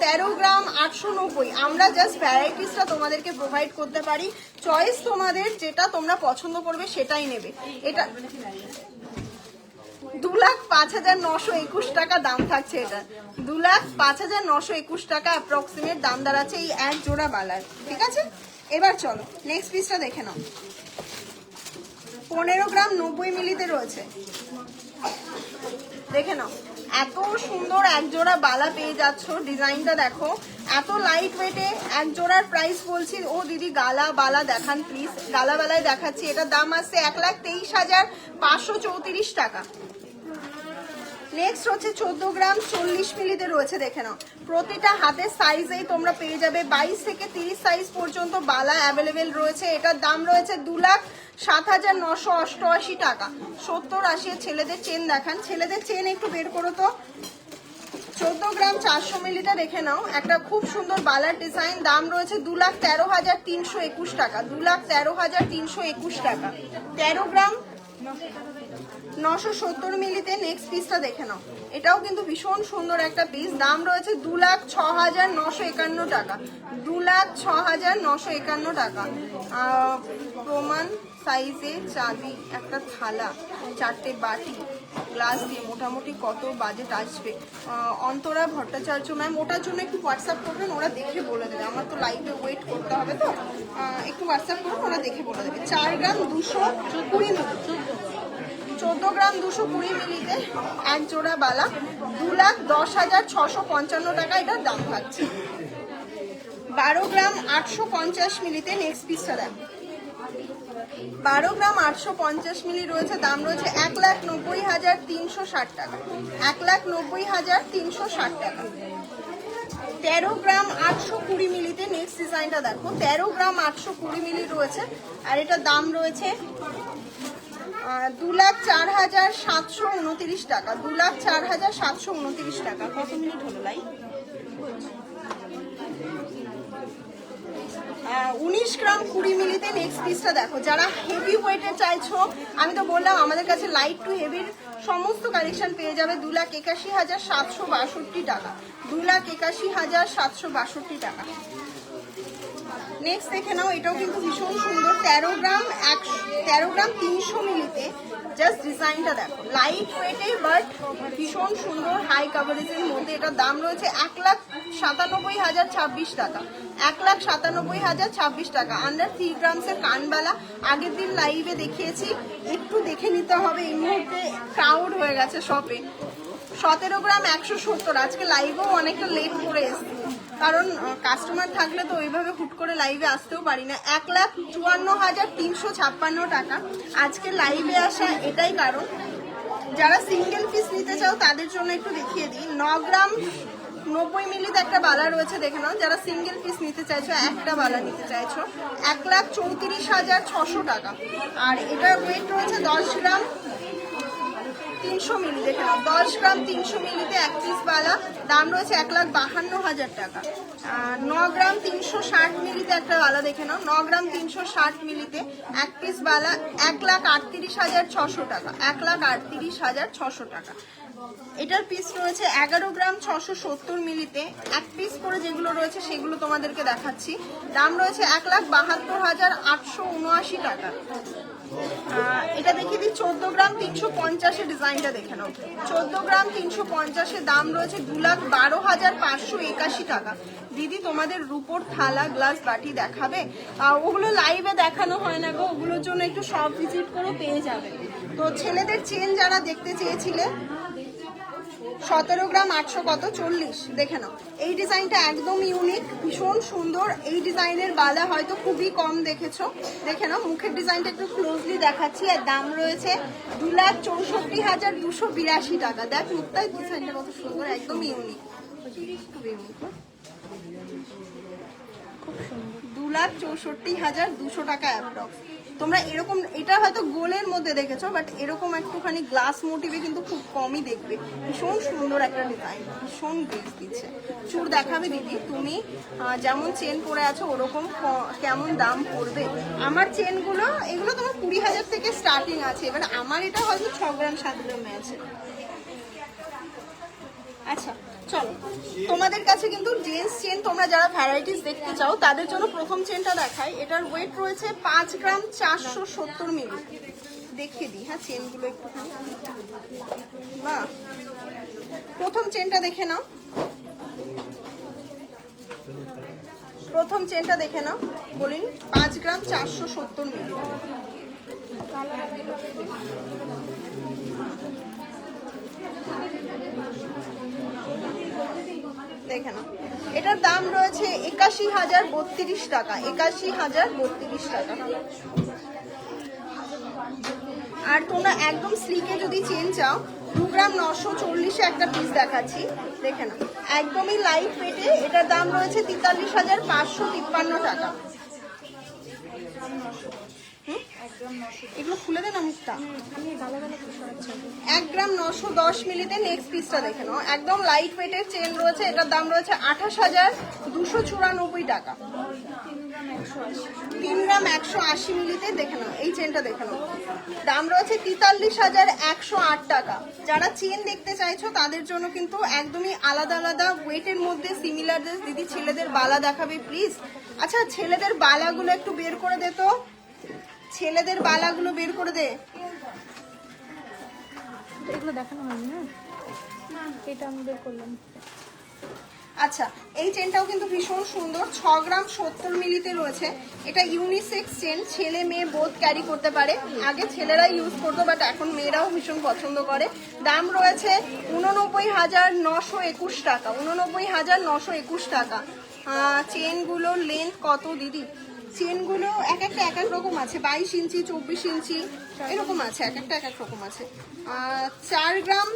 13 গ্রাম 890। আমরা জাস্ট ভ্যারাইটিসটা তোমাদেরকে প্রোভাইড করতে পারি, চয়েস তোমাদের যেটা তোমরা পছন্দ করবে সেটাই নেবে। এটা 2,05,921 টাকা দাম থাকছে। এটা 2,05,921 টাকা অ্যাপ্রক্সিমেট দাম দাঁড়াচ্ছে এই এক জোড়া বালার। ঠিক আছে, এবার চলো নেক্সট পিসটা দেখে নাও। 15 গ্রাম 90 মিলিতে রয়েছে, দেখে নাও। এত সুন্দর এক জোড়া বালা পেয়ে যাচ্ছ, ডিজাইনটা দেখো, এত লাইট ওয়েটে এক জোড়ার প্রাইস বলছি। ও দিদি গালা বালা দেখান প্লিজ। গালা বালায় দেখাচ্ছি, এটার দাম আসছে 1,23,534 টাকা। নেক্সট হচ্ছে 14 গ্রাম 40 মিলিতে রয়েছে, দেখে নাও। প্রতিটা হাতের সাইজেই তোমরা পেয়ে যাবে, 22 থেকে 30 সাইজ পর্যন্ত বালা অ্যাভেলেবেল রয়েছে। এটার দাম রয়েছে 2,07,988 টাকা। 70-80 ছেলেদের চেন দেখান, ছেলেদের চেন একটু বের করো তো। 14 গ্রাম 400 মিলিটা দেখে নাও, একটা খুব সুন্দর বালার ডিজাইন, দাম রয়েছে 2,13,321 টাকা। 2,13,321 টাকা। 13 গ্রাম 970 মিলিতে নেক্সট পিসটা দেখে নাও, এটাও কিন্তু ভীষণ সুন্দর একটা পিস, দাম রয়েছে 2,06,951 টাকা। 2,06,951 টাকা। প্রমাণ সাইজে চাঁদি, একটা থালা, 4টে বাটি, গ্লাস দিয়ে মোটামুটি কত বাজেট আসবে? অন্তরা ভট্টাচার্য ম্যাম, ওটার জন্য একটু হোয়াটসঅ্যাপ করবেন, ওরা দেখে বলে দেবে। আমার তো লাইভে ওয়েট করতে হবে, তো একটু হোয়াটসঅ্যাপ করুন, ওরা দেখে বলে দেবে। 4 গ্রাম 220 মিলি, 14 গ্রাম 220 মিলিতে এক জোড়া বালা, 2,10,655 টাকা এটার দাম থাকছে। 12 গ্রাম 850 মিলিতে নেক্সট পিসটা দেখ। 12 গ্রাম 850 মিলি রয়েছে, দাম রয়েছে 1,90,360 টাকা। 1,90,360 টাকা। 13 গ্রাম 820 মিলিতে নেক্সট ডিজাইনটা দেখো। 13 গ্রাম 820 মিলি রয়েছে, আর এটার দাম রয়েছে 2,04,729 টাকা। 2,04,729 টাকা। কত মিনিট হলো লাইভ? 19 গ্রাম 20 মিলিতে নেক্সট পিসটা দেখো। যারা হেভি ওয়েটের চাইছো, আমি তো বললাম আমাদের কাছে লাইট টু হেভির সমস্ত কালেকশন পেয়ে যাবে। 2,81,762 টাকা। 2,81,762 টাকা। নেক্সট দেখে নাও, এটাও কিন্তু ভীষণ সুন্দর। 13 গ্রাম 300 মিলিতে জাস্ট ডিজাইনটা দেখো, লাইট ওয়েটে বাট ভীষণ সুন্দর, হাই কাভারেজের মধ্যে। এটার দাম রয়েছে 1,97,026 টাকা। 1,97,026 টাকা। আন্ডার 3 গ্রামসের কানবালা আগের দিন লাইভে দেখিয়েছি, একটু দেখে নিতে হবে, এই মুহূর্তে ক্রাউড হয়ে গেছে শপে। 17 গ্রাম 170, আজকে লাইভেও অনেকটা লেট করে এসেছি, কারণ কাস্টমার থাকলে তো ওইভাবে হুট করে লাইভে আসতেও পারি না। 1,54,356 টাকা আজকে লাইভে আসা, এটাই কারণ। যারা সিঙ্গেল পিস নিতে চাও তাদের জন্য একটু দেখিয়ে দিই। 9 গ্রাম 90 মিলিতে একটা বালা রয়েছে, দেখে নাও। যারা সিঙ্গেল পিস নিতে চাইছো, একটা বালা নিতে চাইছো, 1,34,600 টাকা। আর এটার ওয়েট রয়েছে 10 গ্রাম 300 মিলি, দেখে নাও। 10 গ্রাম 300 মিলিতে এক পিস বালা, দাম রয়েছে 1,52,000 টাকা। 9 গ্রাম 360 মিলিতে একটা বালা, দেখে নাও। 9 গ্রাম 360 মিলিতে এক পিস বালা, 1,38,600 টাকা। 1,38,600 টাকা। এটার পিস রয়েছে 11 গ্রাম 670 মিলিতে, এক পিস করে যেগুলো রয়েছে সেগুলো তোমাদেরকে দেখাচ্ছি। দাম রয়েছে 1,72,879 টাকা। এটা দেখিয়ে দিই 14 গ্রাম 350 ডিজাইনটা দেখে নাও। 14 গ্রাম 350 দাম রয়েছে 2,12,581 টাকা। দিদি তোমাদের রূপোর থালা, গ্লাস, বাটি দেখাবে? ওগুলো লাইভে দেখানো হয় না গো, ওগুলোর জন্য একটু শপ ভিজিট করে পেয়ে যাবে। তো ছেলেদের চেন যারা দেখতে চেয়েছিলে, 17 গ্রাম 840, দেখে নাও। এই ডিজাইনটা একদম ইউনিক, ভীষণ সুন্দর। এই ডিজাইনের বালা হয়তো খুবই কম দেখেছো, দেখে নাও। মুখের ডিজাইনটা একটু ক্লোজলি দেখাচ্ছি, আর দাম রয়েছে 2,64,282 টাকা। দেখ মুখটা, ডিজাইনটা কত সুন্দর, একদম ইউনিক, খুব সুন্দর। 2,64,200 টাকা অ্যাপ্রক্স। তোমরা এরকম, এটা হয়তো গোলের মধ্যে দেখেছো, বাট এরকম একটুখানি গ্লাস মোটিভে কিন্তু খুব কমই দেখবে। ভীষণ সুন্দর একটা ডিজাইন, ভীষণ গ্রেস দিচ্ছে। চুর দেখাবে দিদি, তুমি যেমন চেন পরে আছো ওরকম কেমন দাম পড়বে? আমার চেনগুলো এগুলো তোমার 20,000 থেকে স্টার্টিং আছে, এবার আমার এটা হয়তো 6 গ্রাম 7 গ্রামে আছে। আচ্ছা চলো, তোমাদের কাছে কিন্তু জেন্টস চেন তোমরা যারা ভ্যারাইটিস দেখতে চাও তাদের জন্য প্রথম চেনটা দেখাই। এটার ওয়েট রয়েছে 5 গ্রাম 470 মিলি। দেখিয়ে দিই হ্যাঁ চেনগুলো একটুখানি। বাহ, প্রথম চেনটা দেখে নাও, প্রথম চেনটা দেখে নাও, বলিনি 5 গ্রাম 470 মিলি। দেখে নাও, এটার দাম রয়েছে 81,032 টাকা, 81,032 টাকা। আর তোমরা একদম স্লিকে যদি চেন চাও 2 গ্রাম 940 একটা পিস দেখাচ্ছি, দেখে নাও একদমই লাইট ওয়েটে, এটার দাম রয়েছে 43,553 টাকা। এগুলো খুলে দেন মুখটা। 1 গ্রাম 910 মিলিতে নেক্সট পিসটা দেখে নাও, একদম লাইট ওয়েটের চেন রয়েছে, এটার দাম রয়েছে 28,294 টাকা। 3 গ্রাম 180 মিলিতে দেখে নাও, এই চেনটা দেখে নাও, দাম রয়েছে 43,108 টাকা। যারা চেন দেখতে চাইছো তাদের জন্য কিন্তু একদমই আলাদা আলাদা ওয়েটের মধ্যে সিমিলার ড্রেস। দিদি ছেলেদের বালা দেখাবে প্লিজ। আচ্ছা ছেলেদের বালাগুলো একটু বের করে দে তো, ছেলেদের বালাগুলো বের করে দে। এগুলো দেখানো হয়নি না, এটা আমি বের করলাম। আচ্ছা এই চেনটাও কিন্তু ভীষণ সুন্দর, 6 গ্রাম 70 মিলিতে রয়েছে। এটা ইউনিসেক্স চেন, ছেলে মেয়ে বোথ ক্যারি করতে পারে। আগে ছেলেরা ইউজ করতো বাট এখন মেয়েরাও ভীষণ পছন্দ করে। দাম রয়েছে 89,921 টাকা, 89,921 টাকা। চেনগুলোর লেন্থ কত দিদি? চেনগুলো এক একটা এক এক রকম আছে, 22 ইঞ্চি 24 ইঞ্চি এরকম আছে, এক একটা এক এক রকম আছে। 4 গ্রাম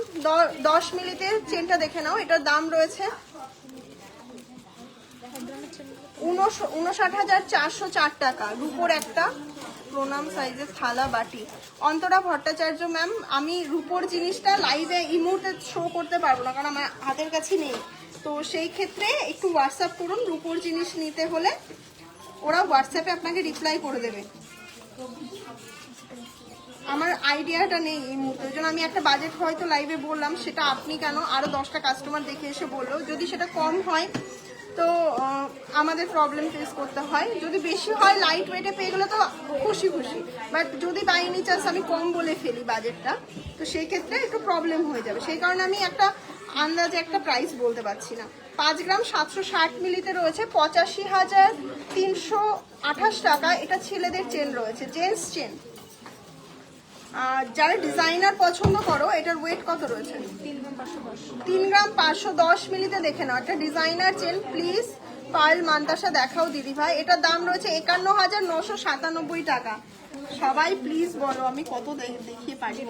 10 মিলিতে চেনটা দেখে নাও, এটার দাম রয়েছে 59,404 টাকা। রুপোর একটা প্রণাম সাইজের থালা বাটি। অন্তরা ভট্টাচার্য ম্যাম, আমি রুপোর জিনিসটা লাইভে এই মুহূর্তে শো করতে পারবো না কারণ আমার হাতের কাছে নেই, তো সেই ক্ষেত্রে একটু হোয়াটসঅ্যাপ করুন। রুপোর জিনিস নিতে হলে ওরা হোয়াটসঅ্যাপে আপনাকে রিপ্লাই করে দেবে। আমার আইডিয়াটা নেই এই মুহূর্তে, ওই জন্য আমি একটা বাজেট হয়তো লাইভে বললাম, সেটা আপনি কেন আরও 10টা কাস্টমার দেখে এসে বললো, যদি সেটা কম হয় তো আমাদের প্রবলেম ফেস করতে হয়, যদি বেশি হয় লাইট ওয়েটে পেয়ে গেলে তো খুশি খুশি, বাট যদি বাই এনি চান্স আমি কম বলে ফেলি বাজেটটা, তো সেই ক্ষেত্রে একটু প্রবলেম হয়ে যাবে, সেই কারণে আমি একটা আন্দাজে একটা প্রাইস বলতে পারছি না। 5 গ্রাম 760 মিলিতে রয়েছে 85,328 টাকা। এটা ছেলেদের চেন রয়েছে, জেন্টস চেন। যারা ডিজাইনার পছন্দ করো, এটার ওয়েট কত রয়েছে? 3 গ্রাম 510 মিলিতে দেখে নাও, একটা designer chain. Please pearl Mantasha দেখাও দিদি ভাই। এটার দাম রয়েছে 51,997 টাকা। সবাই প্লিজ বলো আমি কত দেখিয়ে পারি।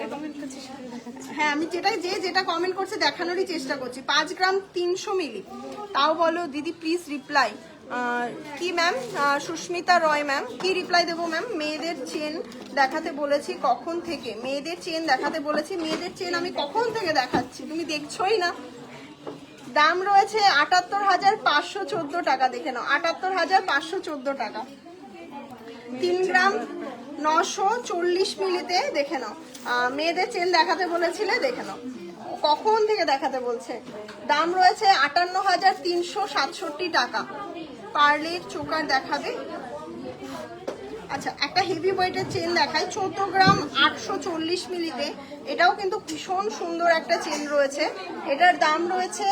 হ্যাঁ আমি যেটা কমেন্ট করছে দেখানোরই চেষ্টা করছি। 5 গ্রাম 300 মিলি, তাও বলো দিদি প্লিজ রিপ্লাই। কি ম্যাম? সুস্মিতা রয় ম্যাম, কি রিপ্লাই দেবো ম্যাম? মেয়েদের চেন দেখাতে বলেছি কখন থেকে? মেয়েদের চেন দেখাতে বলেছি, মেয়েদের চেন আমি কখন থেকে দেখাচ্ছি, তুমি দেখছোই না। দাম রয়েছে 78,514 টাকা, দেখে নাও 78,514 টাকা। 3 গ্রাম 940 মিলিতে দেখে নাও, মেয়েদের চেন দেখাতে বলেছিলে, দেখে নাও কখন থেকে দেখাতে বলছে। দাম রয়েছে 58,367 টাকা। পার্লের চোকার দেখাবে। আচ্ছা একটা হেভি ওয়েটের চেন দেখায়, 14 গ্রাম 840 মিলিতে। এটাও কিন্তু ভীষণ সুন্দর একটা চেন রয়েছে, এটার দাম রয়েছে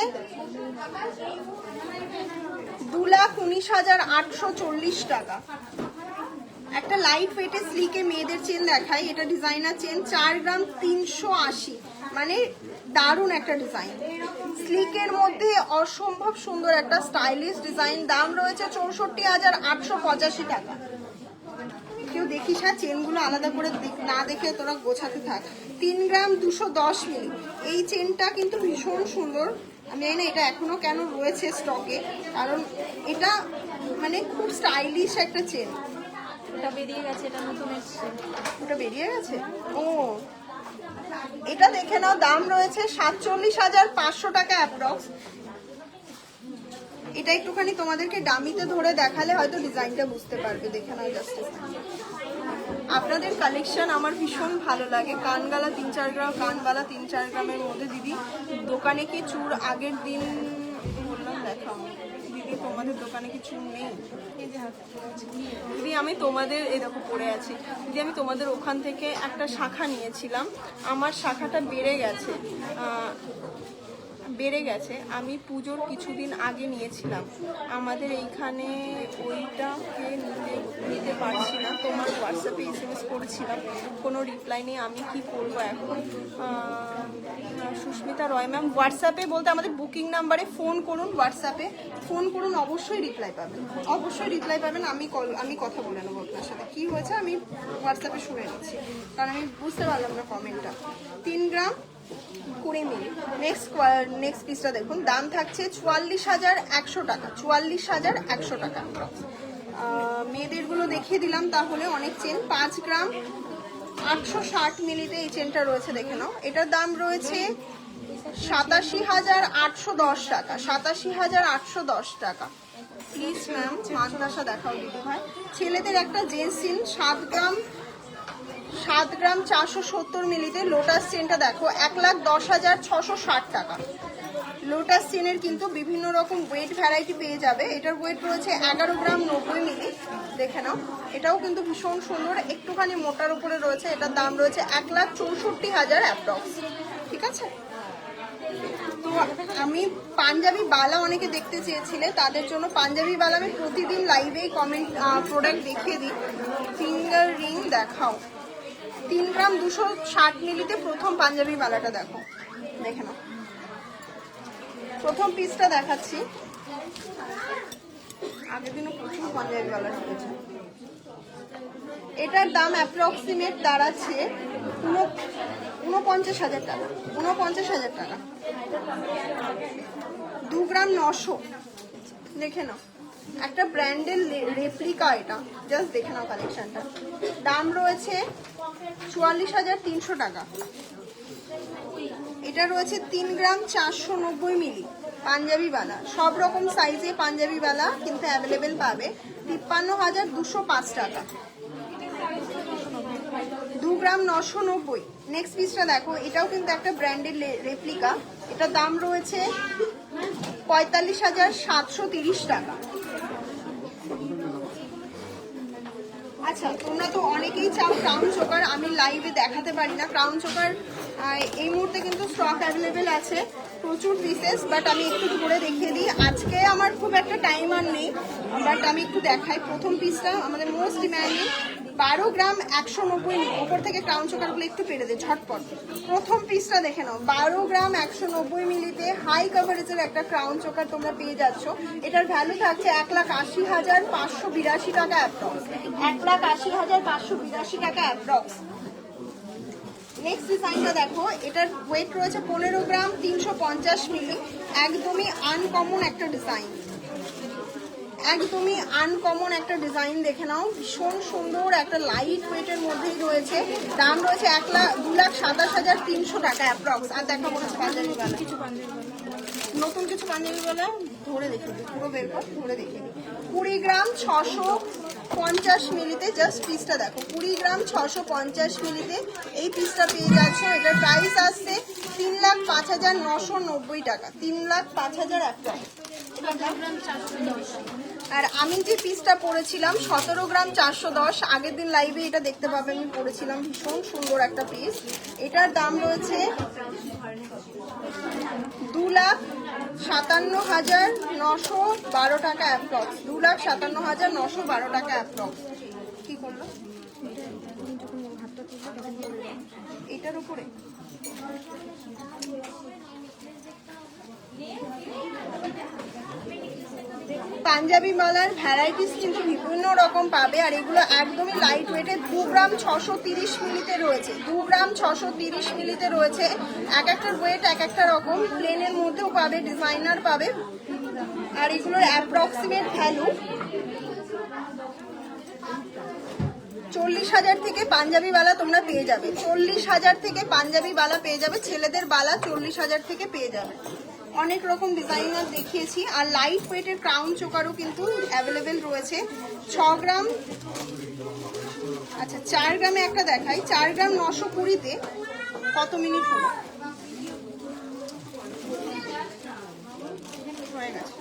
2,19,840 টাকা। একটা লাইট ওয়েটের স্লিকে মেয়েদের চেন দেখায়, এটা ডিজাইনার চেন, 4 গ্রাম 380, মানে দারুণ একটা ডিজাইন, স্লিকের মধ্যে অসম্ভব সুন্দর একটা স্টাইলিশ ডিজাইন। দাম রয়েছে 64,885 টাকা। কেউ দেখিস হ্যাঁ চেনগুলো আলাদা করে না দেখে তোরা গোছাতে থাক। 3 গ্রাম 210 মিলি, এই চেনটা কিন্তু ভীষণ সুন্দর। আমি জানি না এটা এখনো কেন রয়েছে স্টকে, কারণ এটা মানে খুব স্টাইলিশ একটা চেন। ওটা বেরিয়ে গেছে, এটা নতুন এসছে। ওটা বেরিয়ে গেছে? ও, এটা দেখে নাও, দাম রয়েছে 47,500 টাকা অ্যাপ্রক্স। এটা একটুখানি তোমাদেরকে ডামিতে ধরে দেখালে হয়তো ডিজাইনটা বুঝতে পারবে, দেখে নাও জাস্ট। আপনাদের কালেকশন আমার ভীষণ ভালো লাগে। কানগালা 3-4 গ্রাম, কানবালা 3-4 গ্রামের মধ্যে। দিদি দোকানে কি চুর আগের দিন বললাম দেখাও দিদি, তোমাদের দোকানে কি চুর নেই? দিদি আমি তোমাদের এই দেখো পড়ে আছি দিদি, আমি তোমাদের ওখান থেকে একটা শাখা নিয়েছিলাম, আমার শাখাটা বেড়ে গেছে। আমি পুজোর কিছুদিন আগে নিয়েছিলাম, আমাদের এইখানে ওইটাকে নিতে পারছি না। তোমার হোয়াটসঅ্যাপে SMS করেছিলাম, কোনো রিপ্লাই নেই, আমি কি করব এখন? সুস্মিতা রয় ম্যাম, হোয়াটসঅ্যাপে বলতে আমাদের বুকিং নাম্বারে ফোন করুন, হোয়াটসঅ্যাপে ফোন করুন, অবশ্যই রিপ্লাই পাবেন, অবশ্যই রিপ্লাই পাবেন। আমি কথা বলে নেবো আপনার সাথে, কি হয়েছে আমি হোয়াটসঅ্যাপে শুনে নিচ্ছি, কারণ আমি বুঝতে পারলাম না কমেন্টটা। 3 গ্রাম 20 মিলি। নেক্সট পিসটা দেখুন, দাম থাকছে 44,100 টাকা, 44,100 টাকা। মেয়েদেরগুলো দেখিয়ে দিলাম তাহলে, অনেক চেন। 5 গ্রাম 860 মিলিতে এই চেনটা রয়েছে, দেখে নাও। এটার দাম রয়েছে 87,810 টাকা, 87,810 টাকা। প্লিজ ম্যাম মাদ্রাসা দেখাও দিদি ভাই। ছেলেদের একটা জেন্টস চেন 7 গ্রাম 470 মিলিতে লোটাস চেনটা দেখো 1,10,660 টাকা। লোটাস চেনের কিন্তু বিভিন্ন রকম ওয়েট ভ্যারাইটি পেয়ে যাবে। এটার ওয়েট রয়েছে 11 গ্রাম 90 মিলি, দেখে নাও। এটাও কিন্তু ভীষণ সুন্দর, একটুখানি মোটার উপরে রয়েছে। এটার দাম রয়েছে 1,64,000 অ্যাপ্রক্স, ঠিক আছে। তো আমি পাঞ্জাবি বালা অনেকে দেখতে চেয়েছিলে, তাদের জন্য পাঞ্জাবি বালা আমি প্রতিদিন লাইভেই প্রোডাক্ট দেখিয়ে দিই। ফিঙ্গার রিং দেখাও, 3 গ্রাম 260 মিলিতে প্রথম পাঞ্জাবি বালাটা দেখো, দেখে নাও। প্রথম পিসটা দেখাচ্ছি, আগের দিনও প্রচুর পাঞ্জাবি বালা ঢুকেছে। এটার দাম অ্যাপ্রক্সিমেট দাঁড়াচ্ছে 49,000 টাকা, 49,000 টাকা। 2 গ্রাম 900, দেখে নাও, একটা ব্র্যান্ডের রেপ্লিকা, এটা জাস্ট দেখে নাও কালেকশনটা। দাম রয়েছে 44,300 টাকা। এটা রয়েছে 3 গ্রাম 490 মিলি পাঞ্জাবি বালা, সব রকম সাইজে পাঞ্জাবি বালা কিন্তু অ্যাভেলেবেল পাবে। 53,205 টাকা, 2 গ্রাম 990। নেক্সট পিসটা দেখো, এটাও কিন্তু একটা ব্র্যান্ডের রেপ্লিকা। এটার দাম রয়েছে 45,730 টাকা। আচ্ছা, তোমরা তো অনেকেই চাও ক্রাউন চোকার, আমি লাইভে দেখাতে পারি না। ক্রাউন চোকার এই মুহূর্তে কিন্তু স্টক অ্যাভেলেবেল আছে, প্রচুর পিসেস, বাট আমি একটু ধরে দেখিয়ে দিই। আজকে আমার খুব একটা টাইম আর নেই, বাট আমি একটু দেখাই। প্রথম পিসটা আমাদের মোস্ট ডিম্যান্ডিং, 12 গ্রাম 190 মিলি। ওপর থেকে ক্রাউন চোকারগুলো একটু পেরে দে ঝটপট। প্রথম পিসটা দেখে নাও, 12 গ্রাম 190 মিলিতে হাই কাভারেজের একটা ক্রাউন চোকার তোমরা পেয়ে যাচ্ছ। এটার ভ্যালু থাকছে 1,80,582 টাকা অ্যাপ্রক্স, 1,80,582 টাকা অ্যাপ্রক্স। নেক্সট ডিজাইনটা দেখো, এটার ওয়েট রয়েছে 15 গ্রাম 350 মিলি। একদমই আনকমন একটা ডিজাইন, একদমই আনকমন একটা ডিজাইন, দেখে নাও। ভীষণ সুন্দর একটা লাইট ওয়েটের মধ্যেই রয়েছে। দাম রয়েছে 2,27,300 টাকা অ্যাপ্রক্স। আর দেখা মনে হচ্ছে পাঞ্জাবি বালা, নতুন কিছু পাঞ্জাবি বালা ধরে দেখে দিই, পুরো বের কর, ধরে দেখে দিই। 20 গ্রাম 650 মিলিতে জাস্ট পিসটা দেখো, 20 গ্রাম 650 মিলিতে এই পিসটা পেয়ে যাচ্ছ। এটার প্রাইস আসছে 3,05,990 টাকা, 3,05,000 অ্যাপ্রক্স। আর আমি যে পিসটা পরেছিলাম 17 গ্রাম 410, আগের দিন লাইভে এটা দেখতে পাবে, আমি পরেছিলাম, ভীষণ সুন্দর একটা পিস। এটার দাম রয়েছে 2,57,912 টাকা অ্যাপ্রক্স, 2,57,912 টাকা অ্যাপ্রক্স। কি করলো এটার উপরে? পাঞ্জাবি মালার ভ্যারাইটিস কিন্তু বিভিন্ন রকম পাবে, আর এগুলো একদমই লাইট ওয়েটে। 2 গ্রাম 630 মিলিতে রয়েছে, 2 গ্রাম 630 মিলিতে রয়েছে। এক একটার ওয়েট এক একটা রকম, প্লেনের মধ্যেও পাবে, ডিজাইনার পাবে। আর এগুলোর অ্যাপ্রক্সিমেট ভ্যালু 40,000 থেকে পাঞ্জাবি বালা তোমরা পেয়ে যাবে, 40,000 থেকে পাঞ্জাবি বালা পেয়ে যাবে, ছেলেদের বালা 40,000 থেকে পেয়ে যাবে। অনেক রকম ডিজাইনার দেখিয়েছি। আর লাইট ওয়েটের ক্রাউন চোকারও কিন্তু অ্যাভেলেবেল রয়েছে। 6 গ্রাম, আচ্ছা 4 গ্রামে একটা দেখাই। 4 গ্রাম 920-তে কত মিনিট হলো, হয়ে গেছে।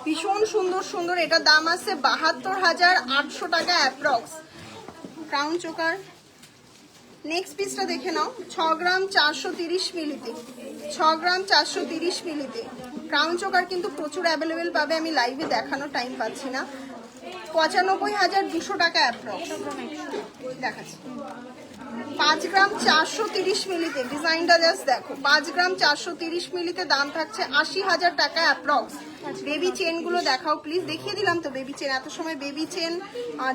ভীষণ সুন্দর সুন্দর, এটা দাম আছে 72,800 টাকা অ্যাপ্রক্স। ক্রাউন চোকার নেক্সট পিসটা দেখে নাও। 6 গ্রাম 430 মিলিতে, 6 গ্রাম 430 মিলিতে ক্রাউন চোকার কিন্তু প্রচুর অ্যাভেলেবেল পাবে। আমি লাইভে দেখানোর টাইম পাচ্ছি না। 95,200 টাকা অ্যাপ্রক্স দেখাচ্ছি। 5 গ্রাম 430 মিলিতে, ডিজাইনটা জাস্ট দেখো। 5 গ্রাম 430 মিলিতে দাম থাকছে 80,000 টাকা অ্যাপ্রক্স। বেবি চেনগুলো দেখাও প্লিজ। দেখিয়ে দিলাম তো বেবি চেন, এত সময় baby chain,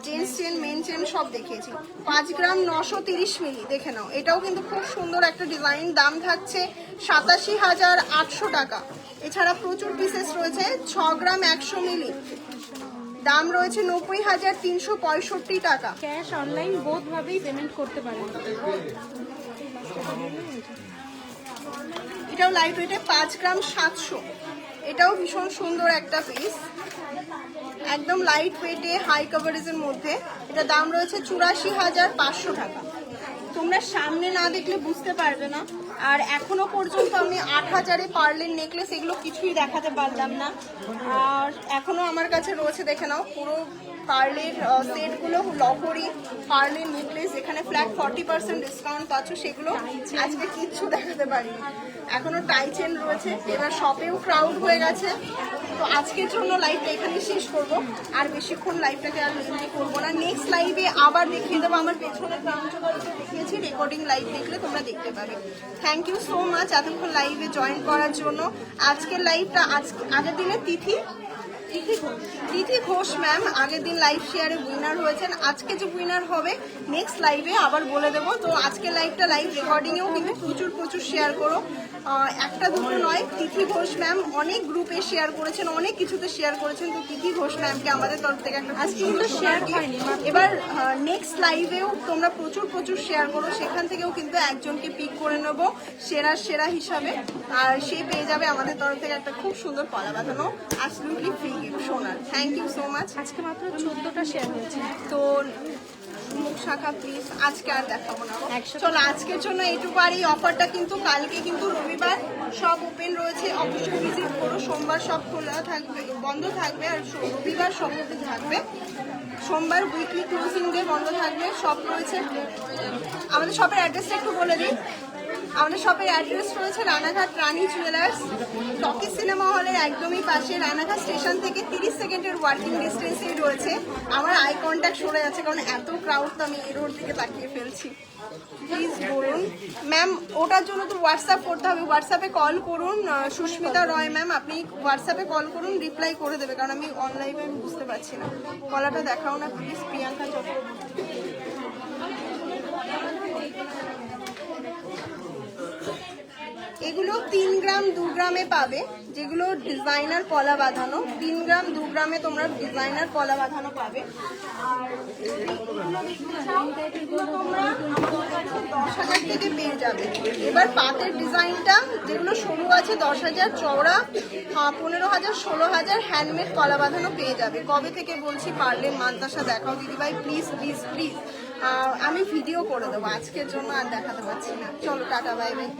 gents chain, men chain সব দেখিয়েছি। 5 গ্রাম 930 মিলি দেখে নাও, এটাও কিন্তু খুব সুন্দর একটা ডিজাইন। দাম থাকছে 87,800 টাকা। এছাড়া প্রচুর পিসেস রয়েছে। 6 গ্রাম 100 মিলি দাম রয়েছে 90,365 টাকা। ক্যাশ অনলাইন বোথ ভাবেই পেমেন্ট করতে পারেন। এটাও লাইট ওয়েটে 5 গ্রাম 700, এটাও ভীষণ সুন্দর একটা পিস, একদম লাইট ওয়েটে হাই কভারেজের মধ্যে। এটা দাম রয়েছে 84,500 টাকা। তোমরা সামনে না দেখলে বুঝতে পারবে না। আর এখনো পর্যন্ত আমি 8,000-এ পার্লের নেকলেস এগুলো কিছুই দেখাতে পারলাম না। আর এখনো আমার কাছে রয়েছে, দেখে নাও পুরো পার্লের সেটগুলো, লহরি পার্লের নেকলেস। এখানে ফ্ল্যাট 40% ডিসকাউন্ট পাচ্ছ, সেগুলো আজকে কিচ্ছু দেখাতে পারিনি। এখনো টাই চেন রয়েছে। এবার শপেও ক্রাউড হয়ে গেছে, তো আজকের জন্য লাইভটা এখানে শেষ করব। আর বেশিক্ষণ লাইভটাকে আর লেন্থি করবো না। নেক্সট লাইভে আবার দেখিয়ে দেবো। আমার পেছনে দেখিয়েছি, রেকর্ডিং লাইভ দেখলে তোমরা দেখতে পাবে। থ্যাংক ইউ সো মাচ এতক্ষণ লাইভে জয়েন করার জন্য। আজকের লাইভটা আগের দিনে তিথি ঘোষ ম্যাম আগের দিন লাইভ শেয়ারে উইনার হয়েছেন। আজকে যে উইনার হবে নেক্সট লাইভে আবার বলে দেবো। তো আজকের লাইভটা লাইভ রেকর্ডিংয়েও কিন্তু প্রচুর শেয়ার করো, একটা দুটো নয়। তিথি ঘোষ ম্যাম অনেক গ্রুপে শেয়ার করেছেন, অনেক কিছুতে শেয়ার করেছেন। তো তিথি ঘোষ ম্যামকে আমাদের তরফ থেকে একটা আজকে কিন্তু শেয়ার হয়নি। এবার নেক্সট লাইভেও তোমরা প্রচুর শেয়ার করো, সেখান থেকেও কিন্তু একজনকে পিক করে নেব সেরা হিসাবে। আর সে পেয়ে যাবে আমাদের তরফ থেকে একটা খুব সুন্দর পলা বাঁধানো অ্যাবসলিউটলি ফ্রি গিফট সোনার। Thank you so much. আজকে মাত্র 14টা শেয়ার হয়েছে। তো মুখ শাখা প্লিজ আজকে আর দেখাবো না। চলো আজকের জন্য এইটুকু। আর এই অফারটা কিন্তু কালকে কিন্তু রবিবার সব ওপেন রয়েছে, অবশ্যই ভিজিট করো। সোমবার সব খোলা থাকবে, বন্ধ থাকবে। আর রবিবার সব ওপেন থাকবে। সোমবার উইকলি ক্লোজিং ডে বন্ধ থাকবে। সব রয়েছে। আমাদের শপের অ্যাড্রেসটা একটু বলে দিই। আমাদের শপের অ্যাড্রেস রয়েছে রানাঘাট রানী জুয়েলার্স, টকি সিনেমা হলের একদমই পাশে। রানাঘাট স্টেশন থেকে 30 সেকেন্ডের ওয়ার্কিং ডিস্টেন্সেই রয়েছে। আমার আই কন্ট্যাক্ট সরে যাচ্ছে কারণ এত ক্রাউড, তো আমি এই রোড দিকে তাকিয়ে ফেলছি। প্লিজ বলুন ম্যাম, ওটার জন্য তো হোয়াটসঅ্যাপ করতে হবে। হোয়াটসঅ্যাপে কল করুন, সুস্মিতা রয় ম্যাম, আপনি হোয়াটসঅ্যাপে কল করুন, রিপ্লাই করে দেবে। কারণ আমি অনলাইনে আমি বুঝতে পারছি না। কলাটা দেখাও না প্লিজ, প্রিয়াঙ্কা চক্রবর্তী। এগুলো 3 গ্রাম 2 গ্রামে পাবে, যেগুলো ডিজাইনার পলা বাঁধানো। 3 গ্রাম 2 গ্রামে তোমরা ডিজাইনার পলা বাঁধানো পাবে। আর এগুলো তোমরা 10,000 থেকে পেয়ে যাবে। এবার পাতের ডিজাইনটা যেগুলো সরু আছে 10,000, চওড়া 15,000, 16,000 হ্যান্ডমেড কলা বাঁধানো পেয়ে যাবে। কবে থেকে বলছি পারলে মান্তাসা দেখাও দিদিভাই, প্লিজ প্লিজ প্লিজ। আমি ভিডিও করে দেবো, আজকের জন্য আর দেখাতে পারছি না। চলো টাটা, বাই বাই।